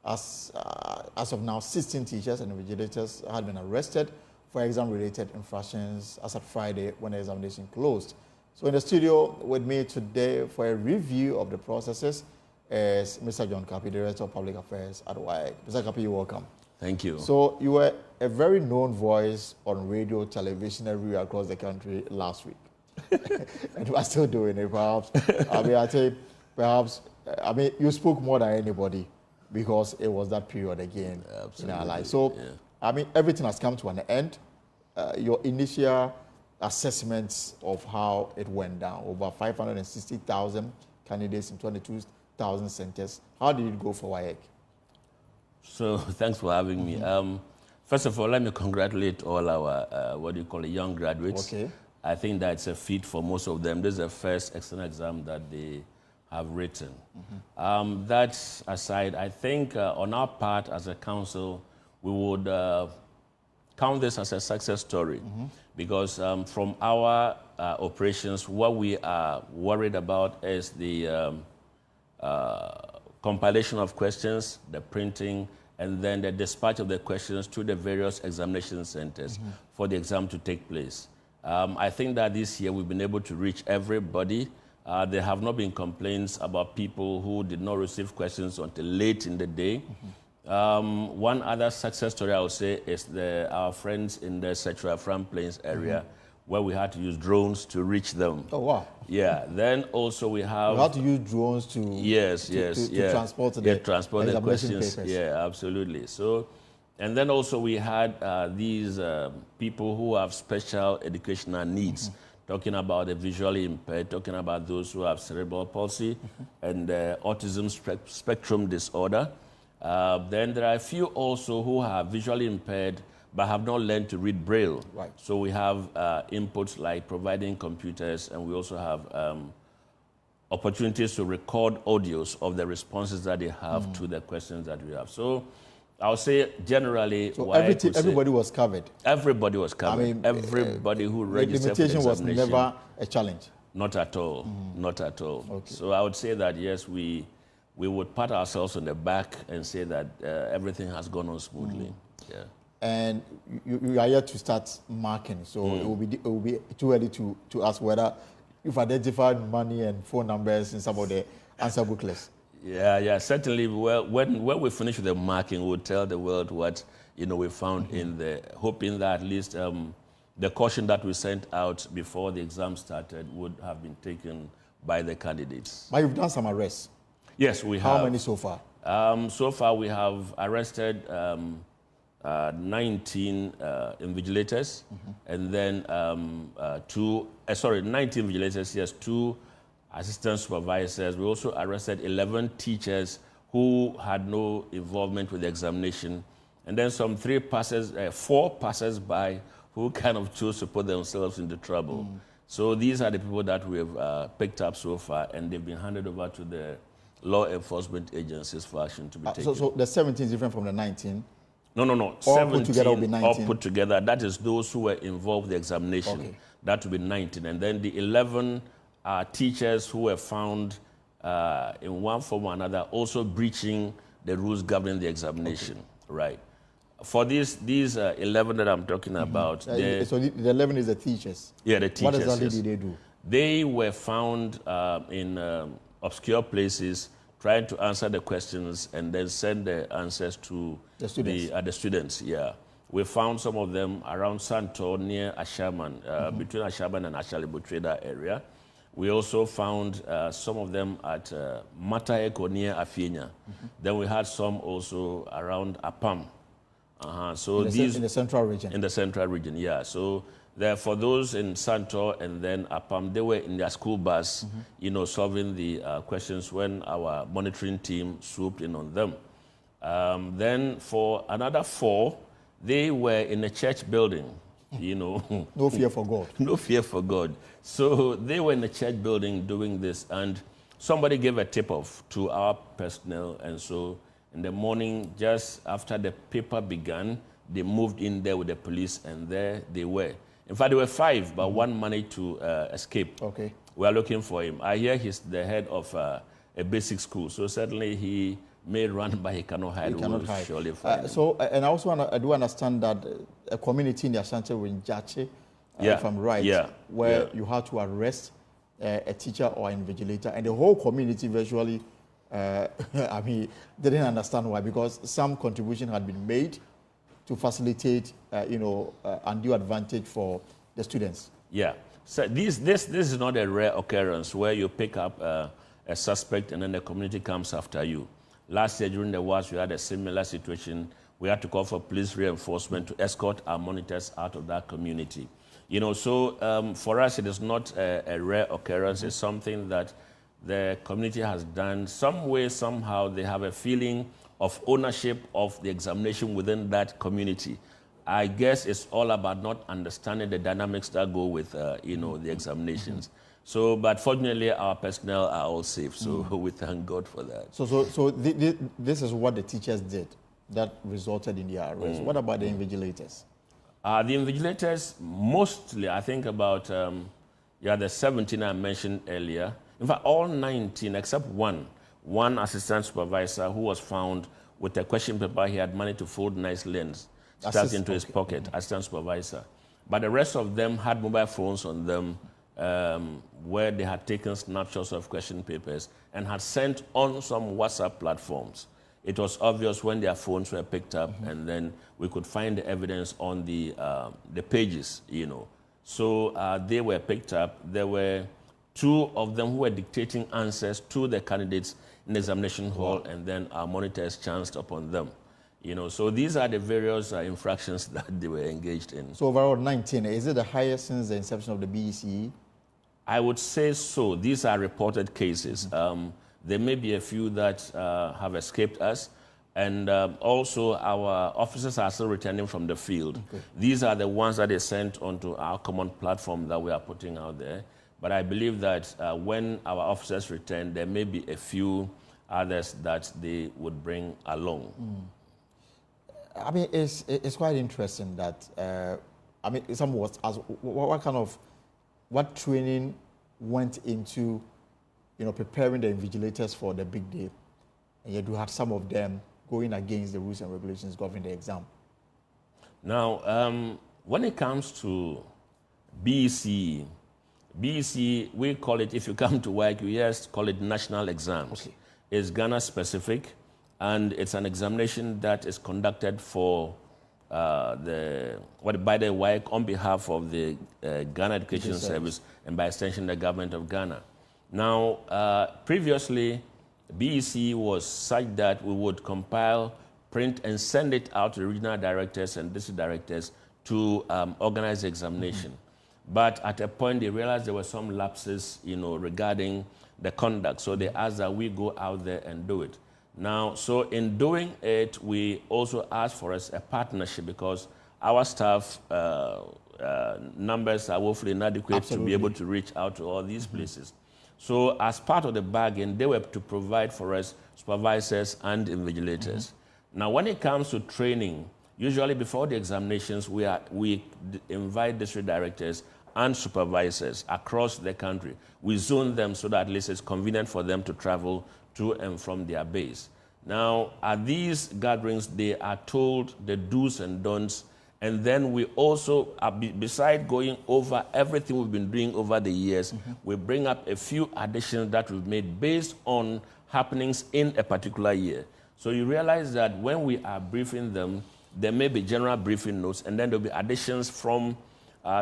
As of now, 16 teachers and invigilators had been arrested for exam-related infractions as of Friday when the examination closed. So in the studio with me today for a review of the processes is Mr. John Kapi, Director of Public Affairs at WIEC. Mr. Kapi, you're welcome.
Thank you.
So you were a very known voice on radio, television, everywhere across the country last week. And you are still doing it, perhaps. I mean, you spoke more than anybody because it was that period again in our life. So, I mean, everything has come to an end. Your initial assessments of how it went down, over 560,000 candidates in 22,000 centers. How did it go for WIEC?
So, thanks for having me. First of all, let me congratulate all our, young graduates.
Okay.
I think that's a feat for most of them. This is the first external exam that they have written. That aside, I think on our part as a council, we would count this as a success story because from our operations, what we are worried about is the compilation of questions, the printing, and then the dispatch of the questions to the various examination centers for the exam to take place. I think that this year we've been able to reach everybody. There have not been complaints about people who did not receive questions until late in the day. One other success story I would say is our friends in the Setra Fram Plains area where we had to use drones to reach them.
Oh, wow.
Yeah. Then also we have...
You had to use drones to...
to
transport the
questions.
Papers.
Yeah, absolutely. So, and then also we had these people who have special educational needs, talking about the visually impaired, talking about those who have cerebral palsy and autism spectrum disorder. Then there are a few also who are visually impaired but have not learned to read Braille.
Right.
So we have inputs like providing computers, and we also have opportunities to record audios of the responses that they have to the questions that we have. So I would say generally...
So everybody was covered?
Everybody was covered. I mean, everybody who registered for the examination.
The limitation was never a challenge?
Not at all. Not at all.
Okay.
So I would say that, yes, we would pat ourselves on the back and say that everything has gone on smoothly. Yeah.
And you are yet to start marking, so it will be too early to ask whether you've identified money and phone numbers in some of the answer booklets.
Yeah, certainly. Well, when we finish with the marking, we'll tell the world what we found in there, hoping that at least the caution that we sent out before the exam started would have been taken by the candidates.
But you've done some arrests.
Yes, we have.
How many so far?
So far, we have arrested 19 invigilators, and then 19 invigilators, yes, 2 assistant supervisors. We also arrested 11 teachers who had no involvement with the examination, and then some 4 passers-by who kind of chose to put themselves into trouble. So these are the people that we have picked up so far, and they've been handed over to the law enforcement agencies for action to be taken.
So the 17 is different from the 19?
No.
All put together will be 19?
All put together. That is those who were involved in the examination.
Okay.
That will be 19. And then the 11 teachers who were found in one form or another also breaching the rules governing the examination. Right. For these 11 that I'm talking about,
so the 11 is the teachers.
Yeah, the teachers.
What exactly did they do?
They were found in obscure places, trying to answer the questions and then send the answers to the students. Yeah, we found some of them around Santor near Ashaman, between Ashaman and Ashalibo Trader area. We also found some of them at Mataeko near Afienya. Then we had some also around Apam. So
in the central region.
In the central region, yeah. So there, for those in Santor and then Apam, they were in their school bus, you know, solving the questions when our monitoring team swooped in on them. Then for another 4, they were in a church building, you know.
No fear for God.
No fear for God. So they were in a church building doing this, and somebody gave a tip-off to our personnel, and so in the morning, just after the paper began, they moved in there with the police, and there they were. In fact, there were 5, but one managed to escape.
Okay.
We are looking for him. I hear he's the head of a basic school, so certainly he may run, but he cannot hide.
He cannot hide.
Surely find him.
So, and I do understand that a community in the Ashanti in Jache, if I'm right, where you had to arrest a teacher or an invigilator, and the whole community virtually, I mean, didn't understand why, because some contribution had been made to facilitate, undue advantage for the students.
Yeah. So this is not a rare occurrence where you pick up a suspect and then the community comes after you. Last year during the wars, we had a similar situation. We had to call for police reinforcement to escort our monitors out of that community. You know, so for us, it is not a rare occurrence. It's something that the community has done. Some way, somehow, they have a feeling of ownership of the examination within that community. I guess it's all about not understanding the dynamics that go with, the examinations. So, but fortunately, our personnel are all safe, so we thank God for that.
So this is what the teachers did that resulted in their arrest. What about the invigilators?
The invigilators, mostly, I think about, the 17 I mentioned earlier. In fact, all 19, except one assistant supervisor who was found with a question paper he had managed to fold nicely and stuck into his pocket, assistant supervisor. But the rest of them had mobile phones on them, where they had taken snapshots of question papers and had sent on some WhatsApp platforms. It was obvious when their phones were picked up, and then we could find the evidence on the pages, So they were picked up. There were 2 of them who were dictating answers to the candidates in the examination hall, and then our monitors chanced upon them. So these are the various infractions that they were engaged in.
So overall 19, is it the highest since the inception of the BECE?
I would say so. These are reported cases. There may be a few that have escaped us, and also our officers are still returning from the field. Okay. These are the ones that they sent onto our common platform that we are putting out there. But I believe that when our officers return, there may be a few others that they would bring along.
I mean, it's quite interesting that, some was as what training went into, preparing the invigilators for the big day, and yet you had some of them going against the rules and regulations governing the exam.
Now, when it comes to BECE, we call it, if you come to work, you just call it national exams. Okay. It's Ghana specific, and it's an examination that is conducted for by the WAEC on behalf of the Ghana Education Service and by extension the government of Ghana. Now, previously, BECE was such that we would compile, print, and send it out to the regional directors and district directors to organize the examination. But at a point, they realized there were some lapses, regarding the conduct. So they asked that we go out there and do it. Now, so in doing it, we also asked for us a partnership because our staff numbers are woefully inadequate to be able to reach out to all these places. So as part of the bargain, they were to provide for us supervisors and invigilators. Now, when it comes to training, usually before the examinations, we invite district directors and supervisors across the country. We zone them so that at least it's convenient for them to travel to and from their base. Now, at these gatherings, they are told the do's and don'ts, and then we also, beside going over everything we've been doing over the years, we bring up a few additions that we've made based on happenings in a particular year. So you realize that when we are briefing them, there may be general briefing notes, and then there'll be additions from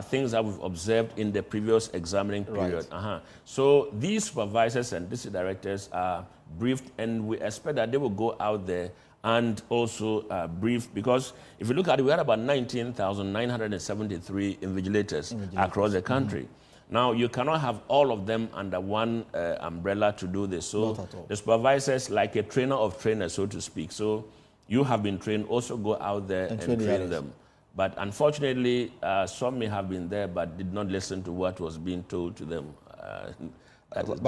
things that we've observed in the previous examining period.
Right.
So these supervisors and district directors are briefed, and we expect that they will go out there and also brief, because if you look at it, we had about 19,973 invigilators across the country. Now, you cannot have all of them under one umbrella to do this. So the supervisors, like a trainer of trainers, so to speak. So you have been trained, also go out there and train them. But unfortunately, some may have been there but did not listen to what was being told to them.
But if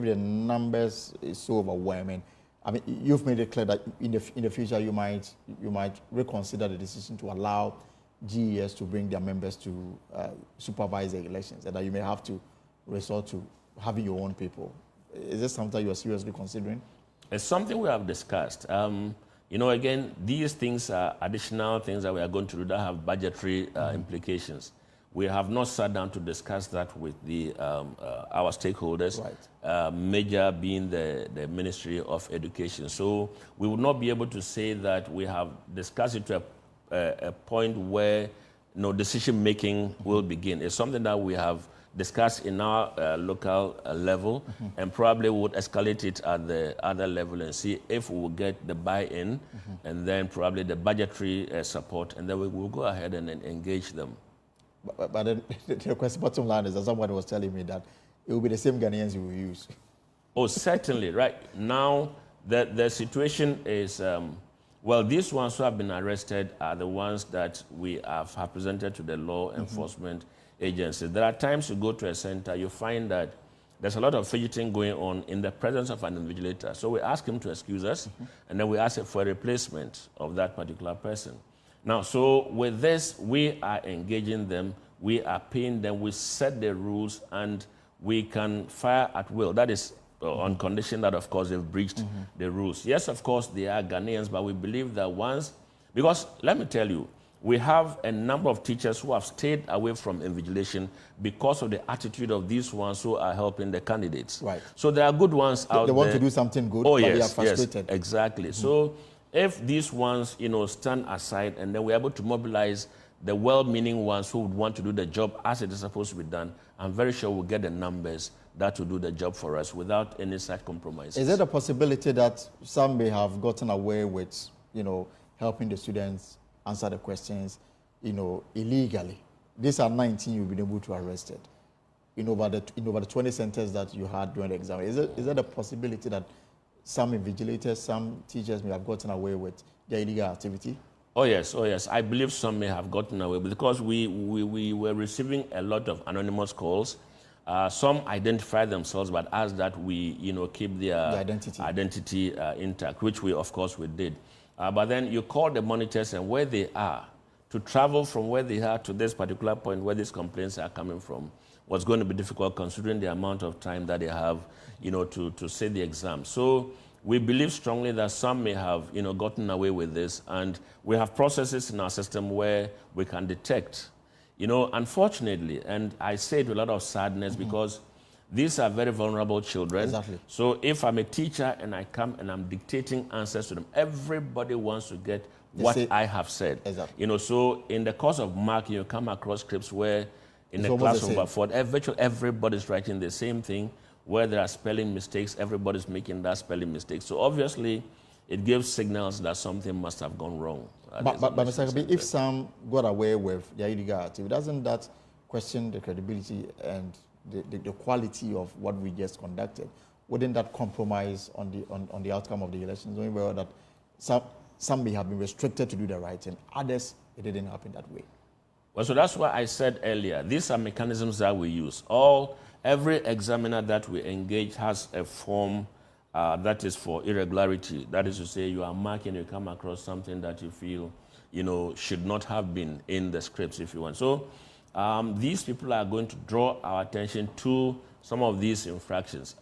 the numbers is so overwhelming, I mean, you've made it clear that in the future you might reconsider the decision to allow GES to bring their members to supervise the elections, and that you may have to resort to having your own people. Is this something you are seriously considering?
It's something we have discussed. You know, again, these things are additional things that we are going to do that have budgetary implications. We have not sat down to discuss that with our stakeholders, major being the Ministry of Education. So we would not be able to say that we have discussed it to a point where decision-making will begin. It's something that we have discussed in our local level, and probably would escalate it at the other level and see if we will get the buy-in, and then probably the budgetary support, and then we will go ahead and engage them.
But then the bottom line is that someone was telling me that it will be the same Ghanaians you will use.
Oh, certainly. Right. Now, the situation is, well, these ones who have been arrested are the ones that we have presented to the law enforcement agencies. There are times you go to a center, you find that there's a lot of fidgeting going on in the presence of an invigilator. So we ask him to excuse us, and then we ask for a replacement of that particular person. Now, so with this, we are engaging them, we are paying them, we set the rules, and we can fire at will. That is on condition that, of course, they've breached the rules. Yes, of course, they are Ghanaians, but we believe that once, because let me tell you, we have a number of teachers who have stayed away from invigilation because of the attitude of these ones who are helping the candidates.
Right.
So there are good ones out there.
They want to do something good, but they are frustrated.
Yes, exactly. So if these ones, stand aside, and then we're able to mobilize the well-meaning ones who would want to do the job as it is supposed to be done, I'm very sure we'll get the numbers that will do the job for us without any such compromises.
Is there a possibility that some may have gotten away with, helping the students answer the questions, illegally? These are 19 you've been able to arrest it. Over the 20 centers that you had during the exam. Is there a possibility that some invigilators, some teachers may have gotten away with their illegal activity?
Oh yes. I believe some may have gotten away because we were receiving a lot of anonymous calls. Some identify themselves, but asked that we, keep their identity intact, which we, of course, we did. But then you call the monitors, and where they are, to travel from where they are to this particular point where these complaints are coming from was going to be difficult considering the amount of time that they have, to sit the exam. So we believe strongly that some may have, gotten away with this, and we have processes in our system where we can detect, unfortunately, and I say it with a lot of sadness because these are very vulnerable children.
Exactly.
So if I'm a teacher and I come and I'm dictating answers to them, everybody wants to get what I have said.
Exactly.
So in the course of marking, you come across scripts where in a class of about 40, virtually everybody's writing the same thing. Where there are spelling mistakes, everybody's making that spelling mistake. So obviously, it gives signals that something must have gone wrong.
But Mr. Kabi, if some got away with their illegal activity, doesn't that question the credibility and the quality of what we just conducted? Wouldn't that compromise on the outcome of the elections? Knowing well that some may have been restricted to do the right thing, others, it didn't happen that way.
Well, so that's why I said earlier, these are mechanisms that we use. Every examiner that we engage has a form that is for irregularity. That is to say, you are marking, you come across something that you feel, should not have been in the scripts, if you want. So these people are going to draw our attention to some of these infractions.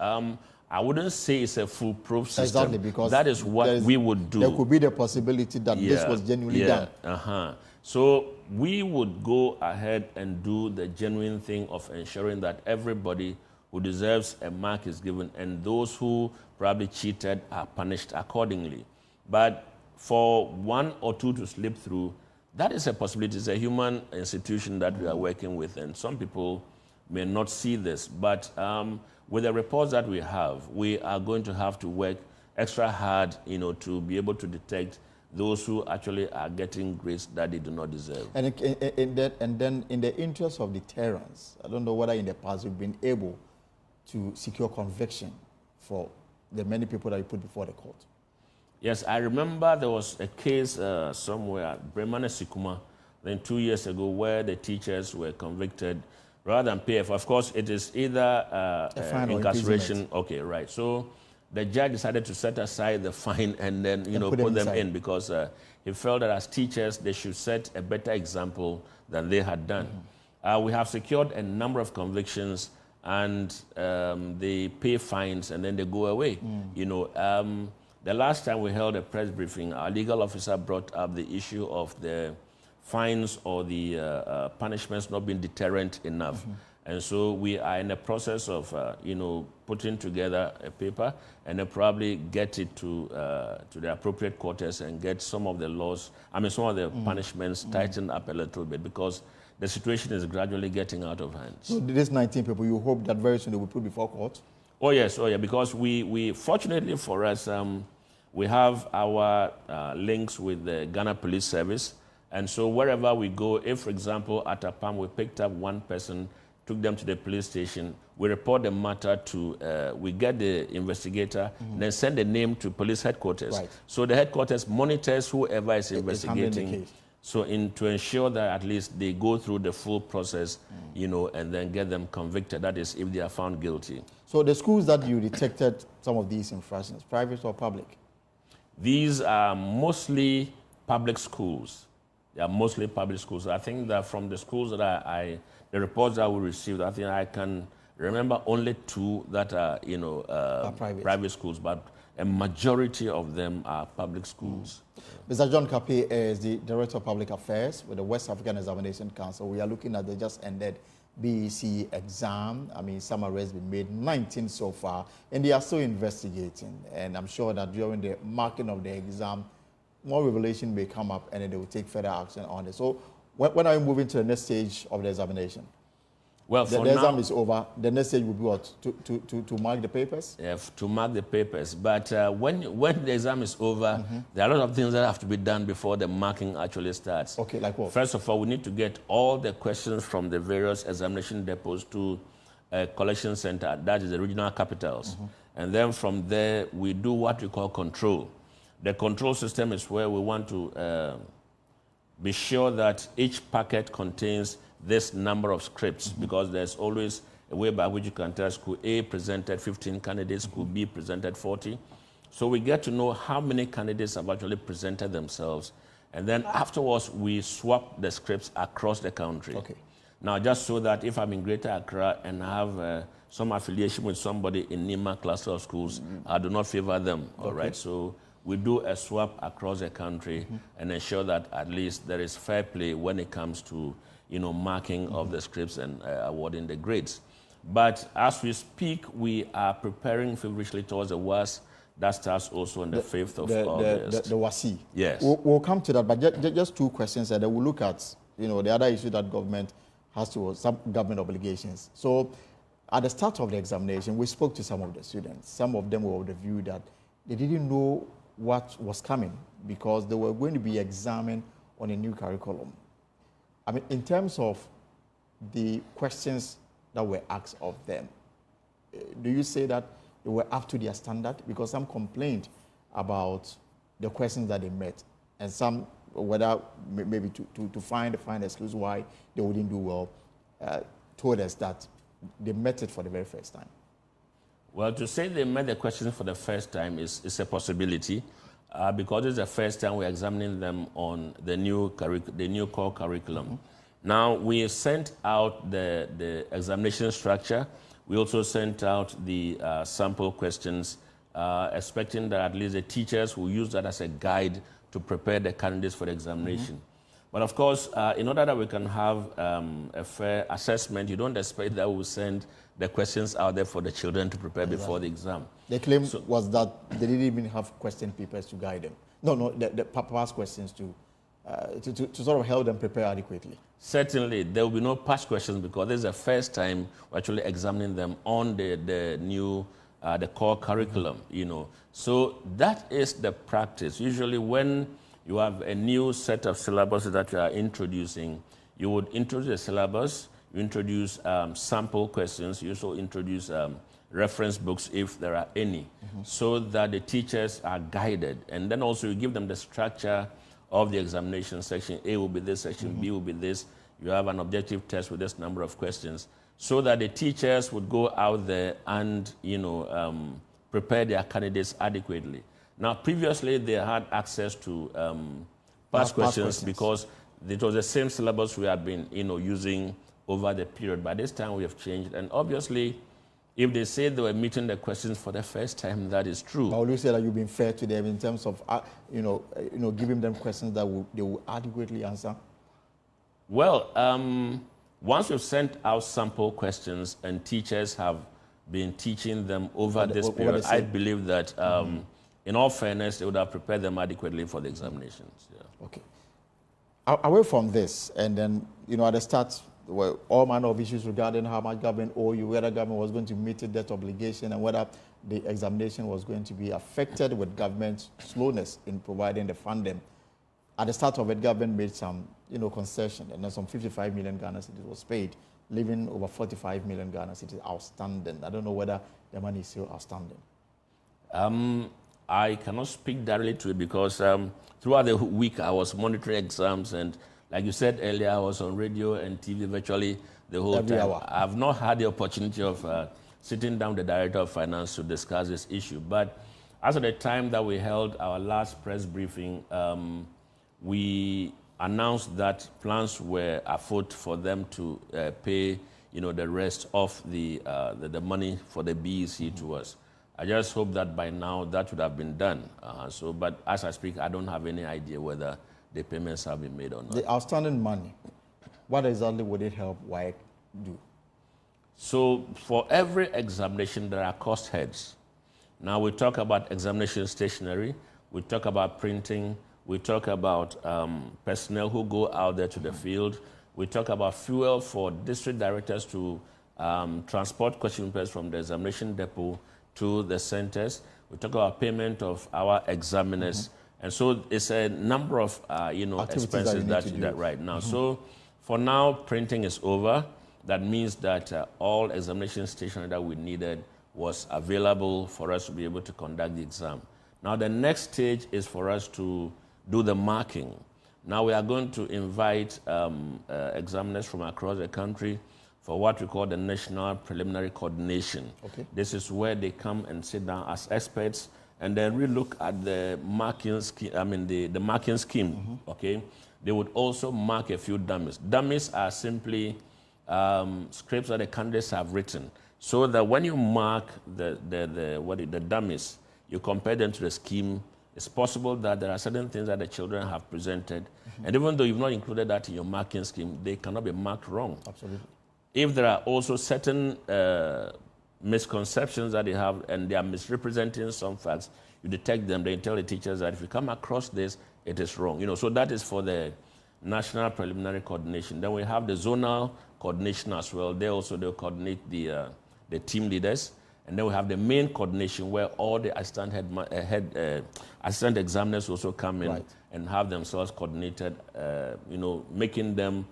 I wouldn't say it's a foolproof system.
Exactly, because
that is what we would do.
There could be the possibility that this was genuinely done.
So we would go ahead and do the genuine thing of ensuring that everybody who deserves a mark is given, and those who probably cheated are punished accordingly. But for one or two to slip through, that is a possibility. It's a human institution that we are working with, and some people may not see this. But with the reports that we are going to have to work extra hard, to be able to detect those who actually are getting grades that they do not deserve.
And then in the interest of deterrence, I don't know whether in the past you've been able to secure conviction for the many people that you put before the court.
Yes, I remember there was a case somewhere, Bremen Sikuma, then 2 years ago, where the teachers were convicted rather than pay. Of course, it is either incarceration. Okay, right. So the judge decided to set aside the fine and then put them in because he felt that as teachers they should set a better example than they had done. We have secured a number of convictions, and they pay fines and then they go away. The last time we held a press briefing, our legal officer brought up the issue of the fines or the punishments not being deterrent enough. And so we are in the process of, putting together a paper and then probably get it to the appropriate quarters and get some of the laws, some of the punishments tightened up a little bit, because the situation is gradually getting out of hand.
So these 19 people, you hope that very soon they will put before court?
Oh, yes, because we fortunately for us, we have our links with the Ghana Police Service. And so wherever we go, if, for example, at Apam, we picked up one person, took them to the police station, we report the matter to, we get the investigator, then send the name to police headquarters. Right. So the headquarters monitors whoever is investigating. So to ensure that at least they go through the full process, and then get them convicted, that is, if they are found guilty.
So the schools that you detected some of these infractions, private or public?
These are mostly public schools. They are mostly public schools. I think that from the schools that the reports that we received, I think I can remember only 2 that are, private schools, but a majority of them are public schools.
Mr. John Kapi is the Director of Public Affairs with the West African Examination Council. We are looking at the just ended BECE exam. Some arrests have been made, 19 so far, and they are still investigating. And I'm sure that during the marking of the exam, more revelation may come up and then they will take further action on it. So when are you moving to the next stage of the examination?
Well,
the exam is over. The next stage will be what? To mark the papers?
Yeah, to mark the papers. But when the exam is over, there are a lot of things that have to be done before the marking actually starts.
Okay, like what?
First of all, we need to get all the questions from the various examination depots to a collection center, that is the regional capitals. And then from there, we do what we call control. The control system is where we want to be sure that each packet contains this number of scripts, because there's always a way by which you can tell school A presented 15 candidates, school B presented 40. So we get to know how many candidates have actually presented themselves. And then afterwards, we swap the scripts across the country.
Okay.
Now, just so that if I'm in Greater Accra and I have some affiliation with somebody in Nima cluster of schools, I do not favor them, all right? So we do a swap across the country and ensure that at least there is fair play when it comes to marking of the scripts and awarding the grades. But as we speak, we are preparing feverishly towards the WAS. That starts also on the 5th of August.
The WASI.
Yes.
We'll come to that, but just 2 questions, and then we'll look at the other issue that government has to, some government obligations. So at the start of the examination, we spoke to some of the students. Some of them were of the view that they didn't know what was coming because they were going to be examined on a new curriculum. In terms of the questions that were asked of them, do you say that they were up to their standard? Because some complained about the questions that they met, and some, whether maybe to find excuse why they wouldn't do well, told us that they met it for the very first time.
Well, to say they met the questions for the first time is a possibility. Because it's the first time we're examining them on the new core curriculum. Now, we sent out the examination structure. We also sent out the sample questions, expecting that at least the teachers will use that as a guide to prepare the candidates for the examination. But of course, in order that we can have a fair assessment, you don't expect that we'll send the questions out there for the children to prepare before the exam.
The claim was that they didn't even have question papers to guide them. No, the past questions to sort of help them prepare adequately.
Certainly, there will be no past questions because this is the first time we're actually examining them on the new, the core curriculum, you know. So that is the practice. Usually when you have a new set of syllabus that you are introducing, you would introduce a syllabus, you introduce sample questions, you also introduce reference books if there are any, so that the teachers are guided. And then also you give them the structure of the examination. Section A will be this, section B will be this. You have an objective test with this number of questions, so that the teachers would go out there and, you know, prepare their candidates adequately. Now, previously, they had access to past questions because it was the same syllabus we had been, you know, using over the period. By this time, we have changed. And obviously, if they say they were meeting the questions for the first time, that is true.
But will you say that you've been fair to them in terms of, giving them questions that they will adequately answer?
Well, once we've sent out sample questions and teachers have been teaching them over this period, I believe that, in all fairness, they would have prepared them adequately for the examinations. Yeah.
Okay. Away from this, and then, at the start, well, all manner of issues regarding how much government owe you, whether government was going to meet its debt obligation, and whether the examination was going to be affected with government's slowness in providing the funding. At the start of it, government made some, concession, and then some 55 million Ghana cedis was paid, leaving over 45 million Ghana cedis outstanding. I don't know whether the money is still outstanding.
I cannot speak directly to it because throughout the week I was monitoring exams, and like you said earlier, I was on radio and TV virtually the whole
Every
time.
hour.
I have not had the opportunity of sitting down with the Director of Finance to discuss this issue. But as of the time that we held our last press briefing, we announced that plans were afoot for them to pay, the rest of the money for the BECE to us. I just hope that by now that would have been done. But as I speak, I don't have any idea whether the payments have been made or not.
The outstanding money, what exactly would it help WAEC do?
So for every examination, there are cost heads. Now we talk about examination stationery, we talk about printing, we talk about personnel who go out there to the field, we talk about fuel for district directors to transport question papers from the examination depot to the centers. We talk about payment of our examiners. And so it's a number of, expenses that right now. So for now, printing is over. That means that all examination stationery that we needed was available for us to be able to conduct the exam. Now the next stage is for us to do the marking. Now we are going to invite examiners from across the country for what we call the National Preliminary Coordination. Okay. This is where they come and sit down as experts and then relook at the marking scheme, the marking scheme, okay? They would also mark a few dummies. Dummies are simply scripts that the candidates have written, so that when you mark the dummies, you compare them to the scheme. It's possible that there are certain things that the children have presented, and even though you've not included that in your marking scheme, they cannot be marked wrong.
Absolutely.
If there are also certain misconceptions that they have and they are misrepresenting some facts, you detect them, they tell the teachers that if you come across this, it is wrong. So that is for the National Preliminary Coordination. Then we have the zonal coordination as well. They'll coordinate the team leaders. And then we have the main coordination where all the assistant examiners also come in and have themselves coordinated, making them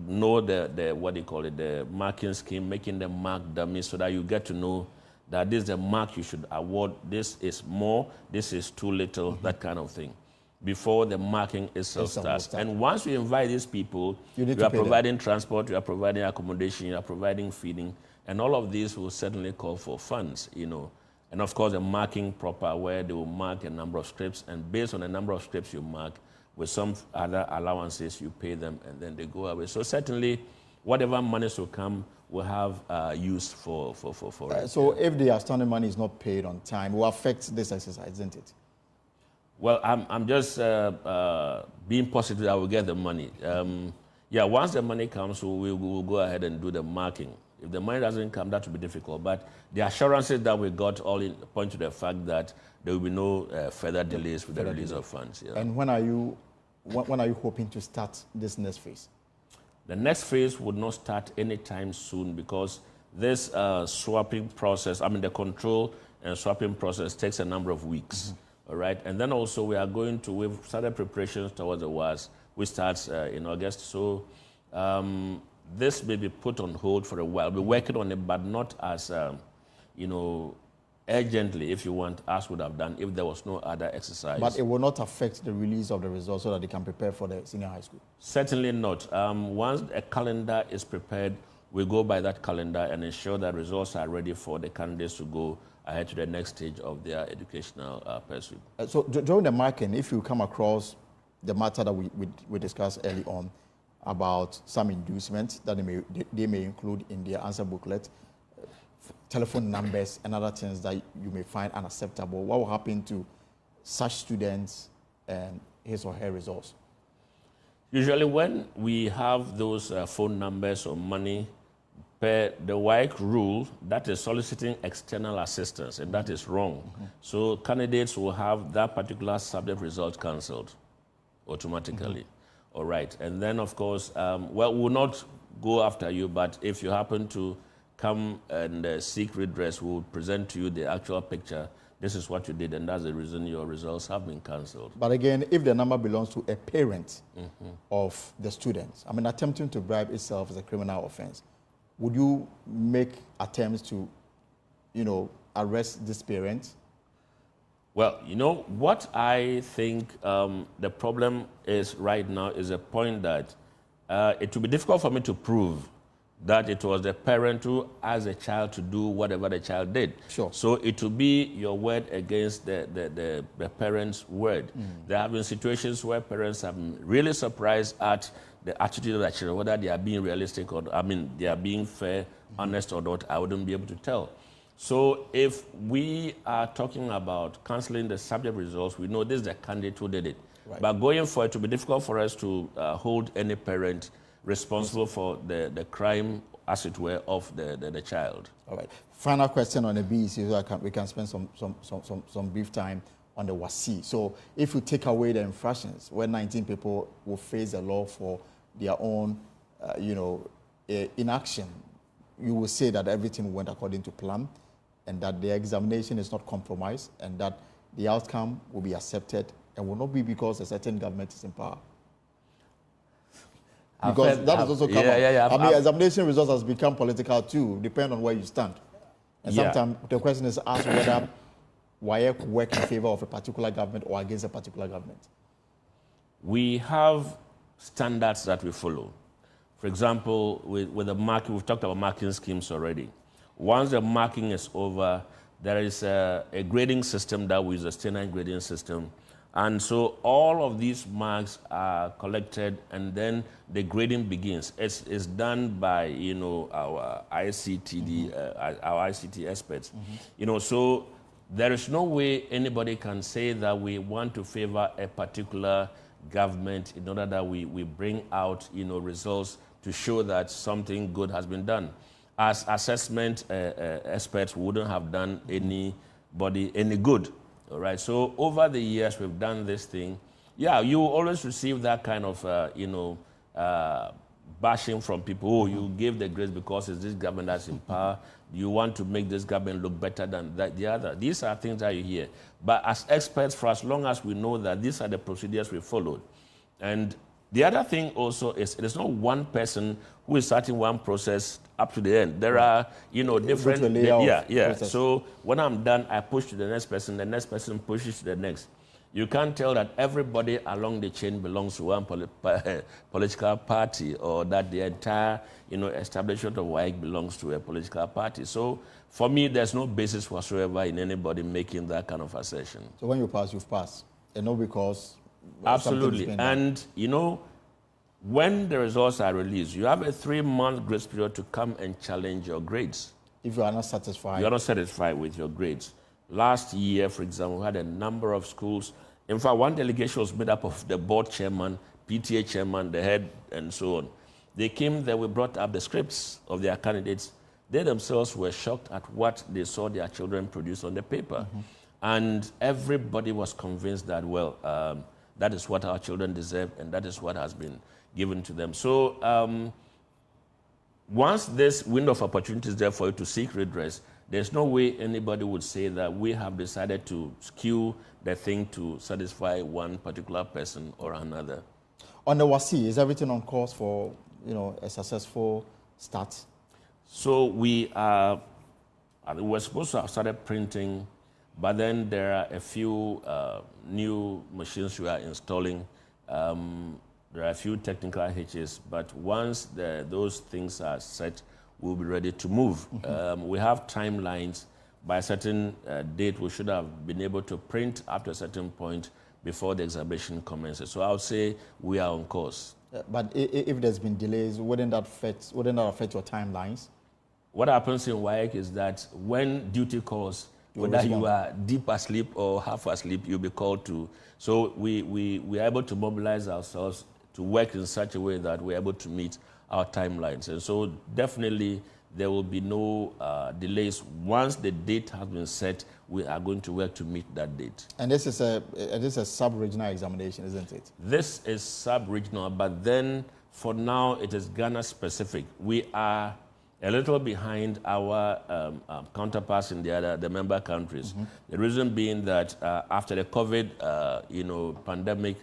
know the marking scheme, making them mark dummies so that you get to know that this is the mark you should award, this is more, this is too little, that kind of thing, before the marking itself starts. And once we invite these people, you are providing transport, you are providing accommodation, you are providing feeding, and all of these will certainly call for funds, And of course, the marking proper, where they will mark a number of scripts, and based on the number of scripts you mark, with some other allowances, you pay them, and then they go away. So certainly, whatever monies will come will have use for it.
So if the outstanding money is not paid on time, it will affect this exercise, isn't it?
Well, I'm just being positive that we'll get the money. Yeah, once the money comes, we'll go ahead and do the marking. If the money doesn't come, that will be difficult. But the assurances that we got all point to the fact that there will be no further delays with the release of funds. Yeah.
And when are you hoping to start this next phase?
The next phase would not start anytime soon because this swapping process, the control and swapping process takes a number of weeks. Mm-hmm. All right. And then also we've started preparations towards the WAS, which starts in August. So this may be put on hold for a while. We're working on it, but not as, urgently, if you want, as would have done if there was no other exercise.
But it will not affect the release of the results so that they can prepare for the senior high school?
Certainly not. Once a calendar is prepared, we go by that calendar and ensure that results are ready for the candidates to go ahead to the next stage of their educational pursuit.
So during the marking, if you come across the matter that we discussed early on about some inducements that they may include in their answer booklet, telephone numbers and other things that you may find unacceptable, what will happen to such students and his or her results?
Usually when we have those phone numbers or money, per the WAEC rule, that is soliciting external assistance, and that is wrong. Mm-hmm. So candidates will have that particular subject result cancelled automatically. Mm-hmm. All right. And then, of course, we'll not go after you, but if you happen to come and seek redress, we'll present to you the actual picture. This is what you did, and that's the reason your results have been cancelled.
But again, if the number belongs to a parent of the student, attempting to bribe itself is a criminal offense. Would you make attempts to, arrest this parent?
Well, what I think the problem is right now is a point that it will be difficult for me to prove that it was the parent who asked the child to do whatever the child did.
Sure.
So it will be your word against the parent's word. There have been situations where parents have been really surprised at the attitude of their children, whether they are being realistic or, they are being fair, honest or not, I wouldn't be able to tell. So if we are talking about cancelling the subject results, we know this is the candidate who did it. Right. But going forward, it will be difficult for us to hold any parent responsible for the crime, as it were, of the child.
All right. Final question on the BECE, so we can spend some brief time on the WASI. So if you take away the infractions, where 19 people will face the law for their own, inaction, you will say that everything went according to plan and that the examination is not compromised and that the outcome will be accepted and will not be because a certain government is in power. Because that is also come up. Examination results has become political too, depending on where you stand. And sometimes the question is asked whether WAEC work in favor of a particular government or against a particular government.
We have standards that we follow. For example, with the marking, we've talked about marking schemes already. Once the marking is over, there is a grading system that we use, a standard grading system. And so all of these marks are collected, and then the grading begins. It's done by our ICTD, our ICT experts. So there is no way anybody can say that we want to favor a particular government in order that we bring out results to show that something good has been done. As assessment experts, we wouldn't have done anybody any good. All right. So over the years, we've done this thing. Yeah, you always receive that kind of, bashing from people. Oh, you gave the grace because it's this government that's in power. You want to make this government look better than the other. These are things that you hear. But as experts, for as long as we know that these are the procedures we followed. And the other thing also is it is not one person who is starting one process up to the end. There are, different... So when I'm done, I push to the next person pushes to the next. You can't tell that everybody along the chain belongs to one political party or that the entire, establishment of WAEC belongs to a political party. So for me, there's no basis whatsoever in anybody making that kind of assertion.
So when you pass, you've passed. And not because...
Absolutely. And, when the results are released, you have a 3-month grace period to come and challenge your grades.
If you are not satisfied.
You are not satisfied with your grades. Last year, for example, we had a number of schools. In fact, one delegation was made up of the board chairman, PTA chairman, the head, and so on. They came there, we brought up the scripts of their candidates. They themselves were shocked at what they saw their children produce on the paper. And everybody was convinced that, well, that is what our children deserve, and that is what has been given to them. So once this window of opportunity is there for you to seek redress, there's no way anybody would say that we have decided to skew the thing to satisfy one particular person or another.
On the WASI, is everything on course for a successful start?
So we're supposed to have started printing, but then there are a few new machines we are installing. There are a few technical hitches, but once those things are set, we'll be ready to move. We have timelines. By a certain date, we should have been able to print up to a certain point before the examination commences. So I would say we are on course.
But if there's been delays, wouldn't that affect your timelines?
What happens in WAEC is that when duty calls, whether you are deep asleep or half asleep, you'll be called to. So we are able to mobilize ourselves to work in such a way that we're able to meet our timelines. And so definitely there will be no delays. Once the date has been set, we are going to work to meet that date. And this is a sub-regional examination, isn't it? This is sub-regional, but then for now it is Ghana specific. We are a little behind our counterparts in the member countries. The reason being that after the COVID pandemic,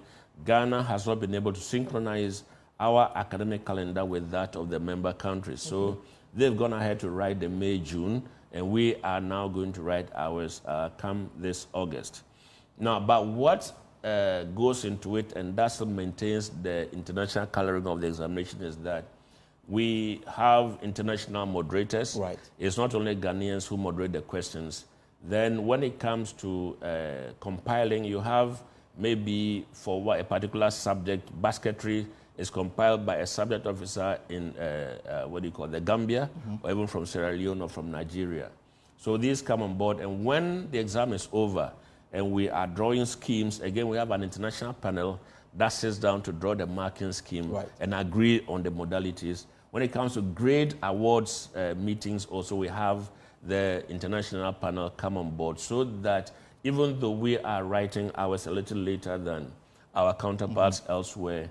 Ghana has not been able to synchronize our academic calendar with that of the member countries. So they've gone ahead to write the May, June, and we are now going to write ours come this August. Now, but what goes into it, and that's what maintains the international coloring of the examination, is that we have international moderators. Right. It's not only Ghanaians who moderate the questions. Then when it comes to compiling, you have maybe for a particular subject, basketry is compiled by a subject officer in the Gambia, or even from Sierra Leone or from Nigeria. So these come on board, and when the exam is over and we are drawing schemes, again, we have an international panel that sits down to draw the marking scheme and agree on the modalities. When it comes to grade awards meetings, also we have the international panel come on board, so that even though we are writing ours a little later than our counterparts elsewhere,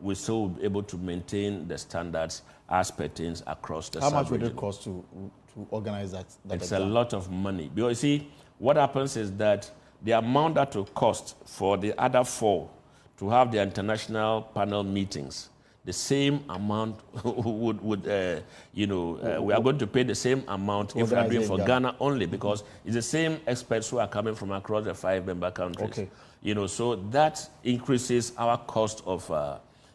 we still will be able to maintain the standards as pertains across the sub-region. How much would it cost to organize that it's exam? A lot of money. Because you see, what happens is that the amount that will cost for the other 4 to have the international panel meetings, the same amount we are going to pay the same amount if we are doing for Ghana only, because it's the same experts who are coming from across the 5 member countries. Okay. So that increases our cost of,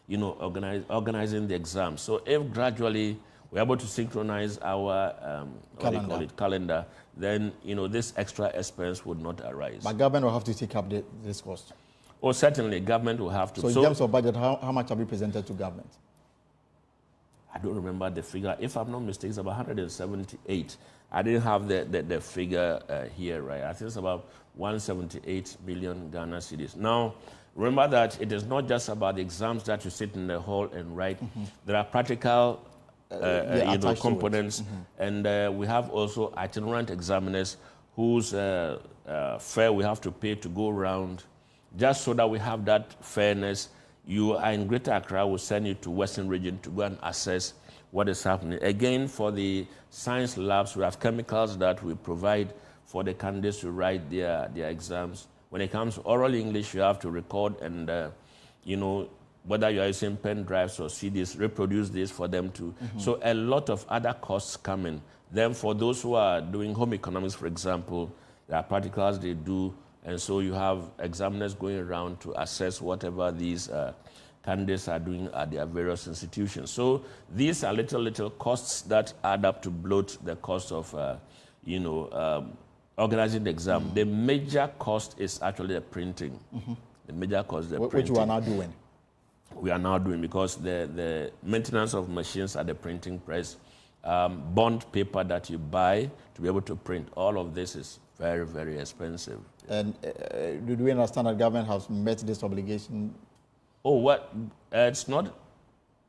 organizing the exam. So if gradually we're able to synchronize our calendar, then, this extra expense would not arise. But government will have to take up this cost. Oh, certainly, government will have to. So in terms of budget, how much have you presented to government? I don't remember the figure. If I'm not mistaken, it's about 178. I didn't have the figure here, right? I think it's about 178 million Ghana cedis. Now, remember that it is not just about the exams that you sit in the hall and write. There are practical components, and we have also itinerant examiners whose fare we have to pay to go around. Just so that we have that fairness, you are in Greater Accra, we'll send you to Western Region to go and assess what is happening. Again, for the science labs, we have chemicals that we provide for the candidates to write their exams. When it comes to oral English, you have to record and, whether you are using pen drives or CDs, reproduce this for them to. So a lot of other costs come in. Then for those who are doing home economics, for example, there are practicals they do. And so you have examiners going around to assess whatever these candidates are doing at their various institutions. So these are little costs that add up to bloat the cost of, organizing the exam. The major cost is actually the printing. The major cost is the printing. Which we are now doing. we are now doing, because the maintenance of machines at the printing press, bond paper that you buy to be able to print, all of this is very, very expensive.
And do we understand that government has met this obligation?
Oh, what? It's not,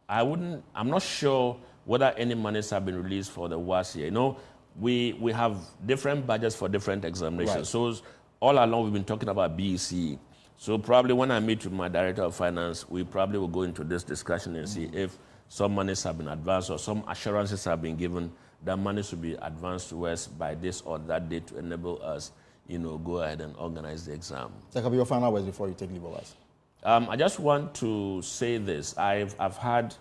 I'm not sure whether any monies have been released for the WASE. You know, we have different budgets for different examinations. Right. So all along we've been talking about BECE. So probably when I meet with my director of finance, we probably will go into this discussion and see if some monies have been advanced or some assurances have been given that monies will be advanced to us by this or that date to enable us, you know, go ahead and organize the exam. Take up your final words before you take leave of us. I just want to say this. I've had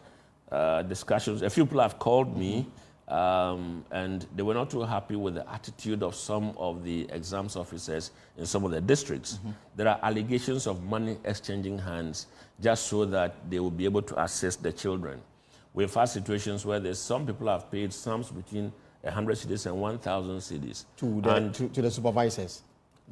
discussions. A few people have called me, and they were not too happy with the attitude of some of the exams officers in some of the districts. There are allegations of money exchanging hands just so that they will be able to assist the children. We've had situations where there's some people have paid sums between 100 cedis and 1,000 cedis.
To the supervisors?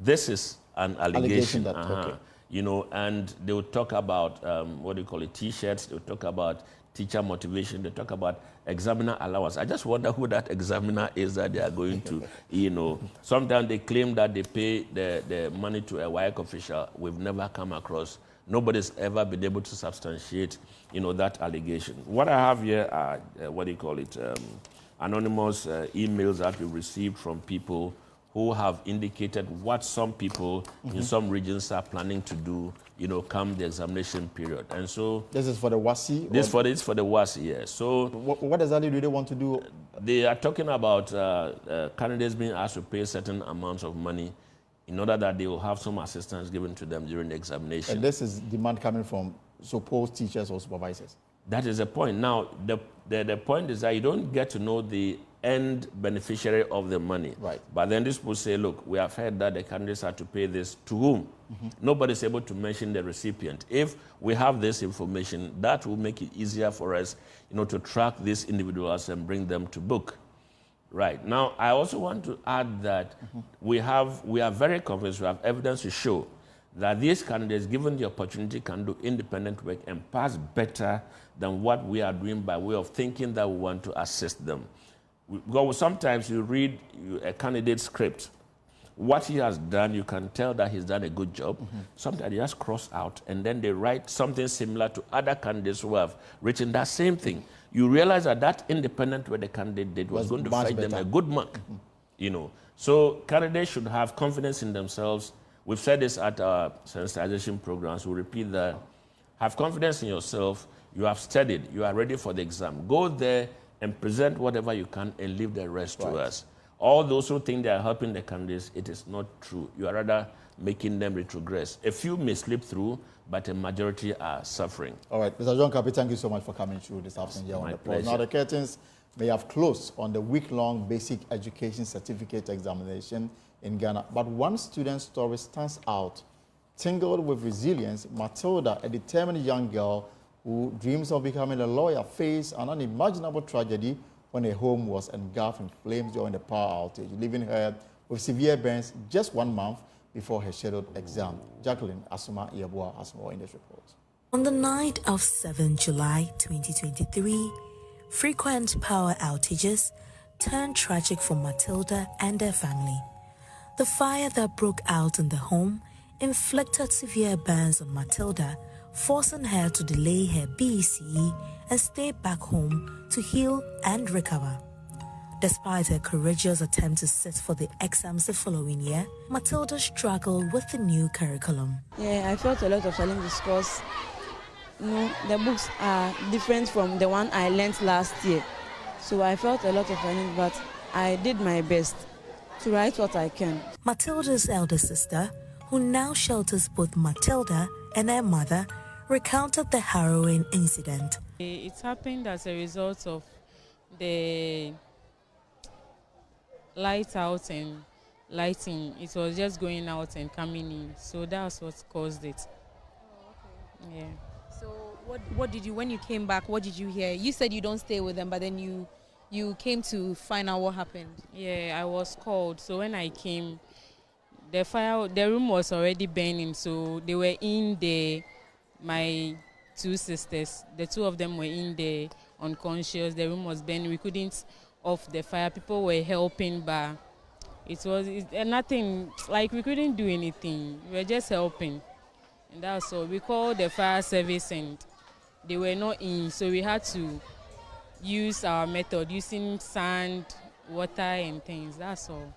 This is an allegation.
That, okay.
You know, and they will talk about, what do you call it, T-shirts, they will talk about teacher motivation, they talk about examiner allowance. I just wonder who that examiner is that they are going to, you know. Sometimes they claim that they pay the money to a WAEC official. We've never come across, nobody's ever been able to substantiate, you know, that allegation. What I have here are, what do you call it, anonymous emails that we received from people who have indicated what some people in some regions are planning to do, you know, come the examination period. And so
this is for the WASE?
This is for the WASE, yes. So
what exactly do they want to do?
They are talking about candidates being asked to pay certain amounts of money in order that they will have some assistance given to them during the examination.
And this is demand coming from supposed teachers or supervisors?
That is the point. Now, the point is that you don't get to know the end beneficiary of the money.
Right.
But then these people say, look, we have heard that the candidates are to pay this to whom? Nobody's able to mention the recipient. If we have this information, that will make it easier for us, you know, to track these individuals and bring them to book. Right. Now, I also want to add that we are very convinced, we have evidence to show that these candidates, given the opportunity, can do independent work and pass better than what we are doing by way of thinking that we want to assist them. Because sometimes you read a candidate's script. What he has done, you can tell that he's done a good job. Sometimes they just cross out, and then they write something similar to other candidates who have written that same thing. You realize that that independent work the candidate did was going to fetch them a good mark. You know, so candidates should have confidence in themselves. We've said this at our sensitization programs. We repeat that. Have confidence in yourself. You have studied. You are ready for the exam. Go there and present whatever you can and leave the rest to us. All those who think they are helping the candidates, it is not true. You are rather making them retrogress. A few may slip through, but a majority are suffering.
All right, Mr. John Kapi, thank you so much for coming through this afternoon here on the Pulse. Now, the curtains may have closed on the week-long basic education certificate examination in Ghana, but one student's story stands out. Tingled with resilience, Matilda, a determined young girl who dreams of becoming a lawyer, faced an unimaginable tragedy when her home was engulfed in flames during the power outage, leaving her with severe burns just 1 month before her scheduled exam. Jacqueline Asuma Iyabua has more in this report.
On the night of 7 July 2023, frequent power outages turned tragic for Matilda and her family. The fire that broke out in the home inflicted severe burns on Matilda, forcing her to delay her BECE and stay back home to heal and recover. Despite her courageous attempt to sit for the exams the following year, Matilda struggled with the new curriculum.
Yeah, I felt a lot of challenges because the books are different from the one I learned last year. So I felt a lot of challenge, but I did my best to write what I can.
Matilda's elder sister, who now shelters both Matilda and her mother, recounted the harrowing incident.
It happened as a result of the light out and lighting. It was just going out and coming in, so that's what caused it.
Oh, okay.
Yeah.
So what did you, when you came back, what did you hear? You said you don't stay with them, but then you came to find out what happened.
Yeah, I was called. So when I came, the room was already burning, so they were in there. My two sisters. The two of them were in there unconscious. The room was burning. We couldn't off the fire. People were helping, but it was nothing, like we couldn't do anything. We were just helping. And that's all. We called the fire service and they were not in, so we had to use our method, using sand, water and things, that's all.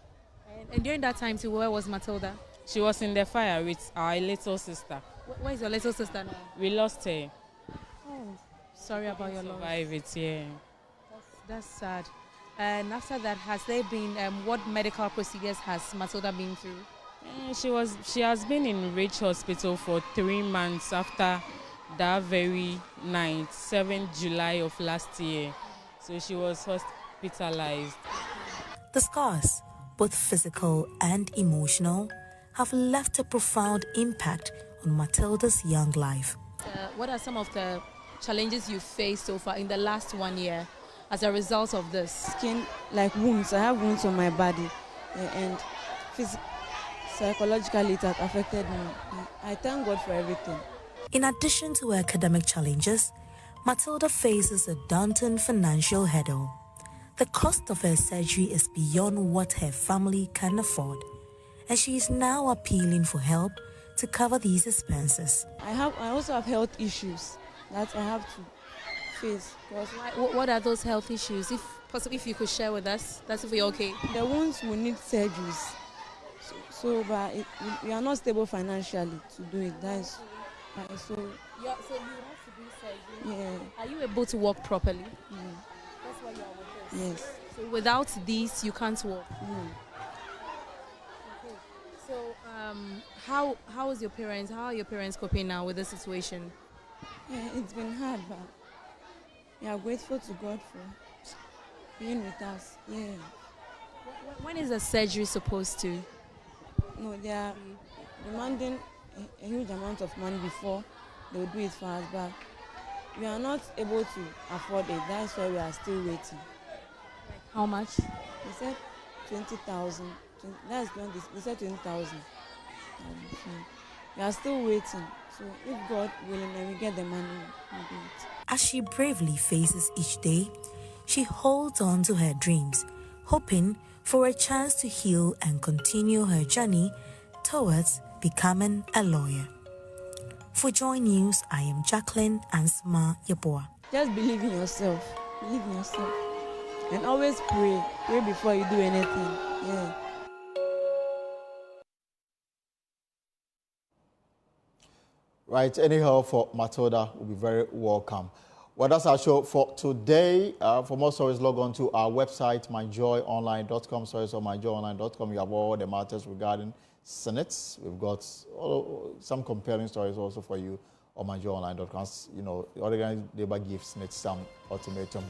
And during that time too, where was Matilda?
She was in the fire with our little sister.
Where is your little sister now?
We lost her.
Oh, sorry about your loss.
Survive it, yeah.
That's sad. And after that, has there been, what medical procedures has Matilda been through?
She has been in Ridge Hospital for 3 months after that very night, 7th July of last year. So she was hospitalized.
The scars, both physical and emotional, have left a profound impact on Matilda's young life.
What are some of the challenges you faced so far in the last 1 year as a result of this?
Skin, like wounds. I have wounds on my body, and psychologically it has affected me. I thank God for everything.
In addition to academic challenges, Matilda faces a daunting financial hurdle. The cost of her surgery is beyond what her family can afford, and she is now appealing for help to cover these expenses.
I also have health issues that I have to face.
What are those health issues? If possible, if you could share with us, that's if we're okay.
The wounds will need surgeries. But we are not stable financially to do it. That's so
you have to do surgery.
Yeah.
Are you able to walk properly? That's why you are with us.
Yes.
So without these, you can't walk. Okay. So how is your parents? How are your parents coping now with the situation?
Yeah, it's been hard, but we are grateful to God for being with us. Yeah.
When is the surgery supposed to?
No, they are demanding a huge amount of money before they will do it for us, but we are not able to afford it. That's why we are still waiting.
Like how much?
They said 20,000. That's beyond this. They said 20,000. We are still waiting. So if God willing, then we get the money, we'll do it.
As she bravely faces each day, she holds on to her dreams, hoping for a chance to heal and continue her journey towards becoming a lawyer. For Joy News, I am Jacqueline Ansma Yeboah.
Just believe in yourself. Believe in yourself. And always pray. Pray before you do anything. Yeah.
Right, any help for Matilda will be very welcome. Well, that's our show for today. For more stories, log on to our website, myjoyonline.com. Stories on myjoyonline.com. You have all the matters regarding SSNIT. We've got some compelling stories also for you on myjoyonline.com. You know, the Organized Labor gives SSNIT some ultimatum.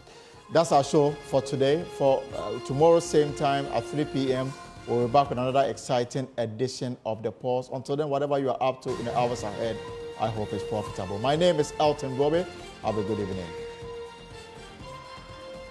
That's our show for today. For tomorrow, same time at 3 p.m., we'll be back with another exciting edition of The Pulse. Until then, whatever you are up to in the hours ahead, I hope it's profitable. My name is Elton Brobe. Have a good evening.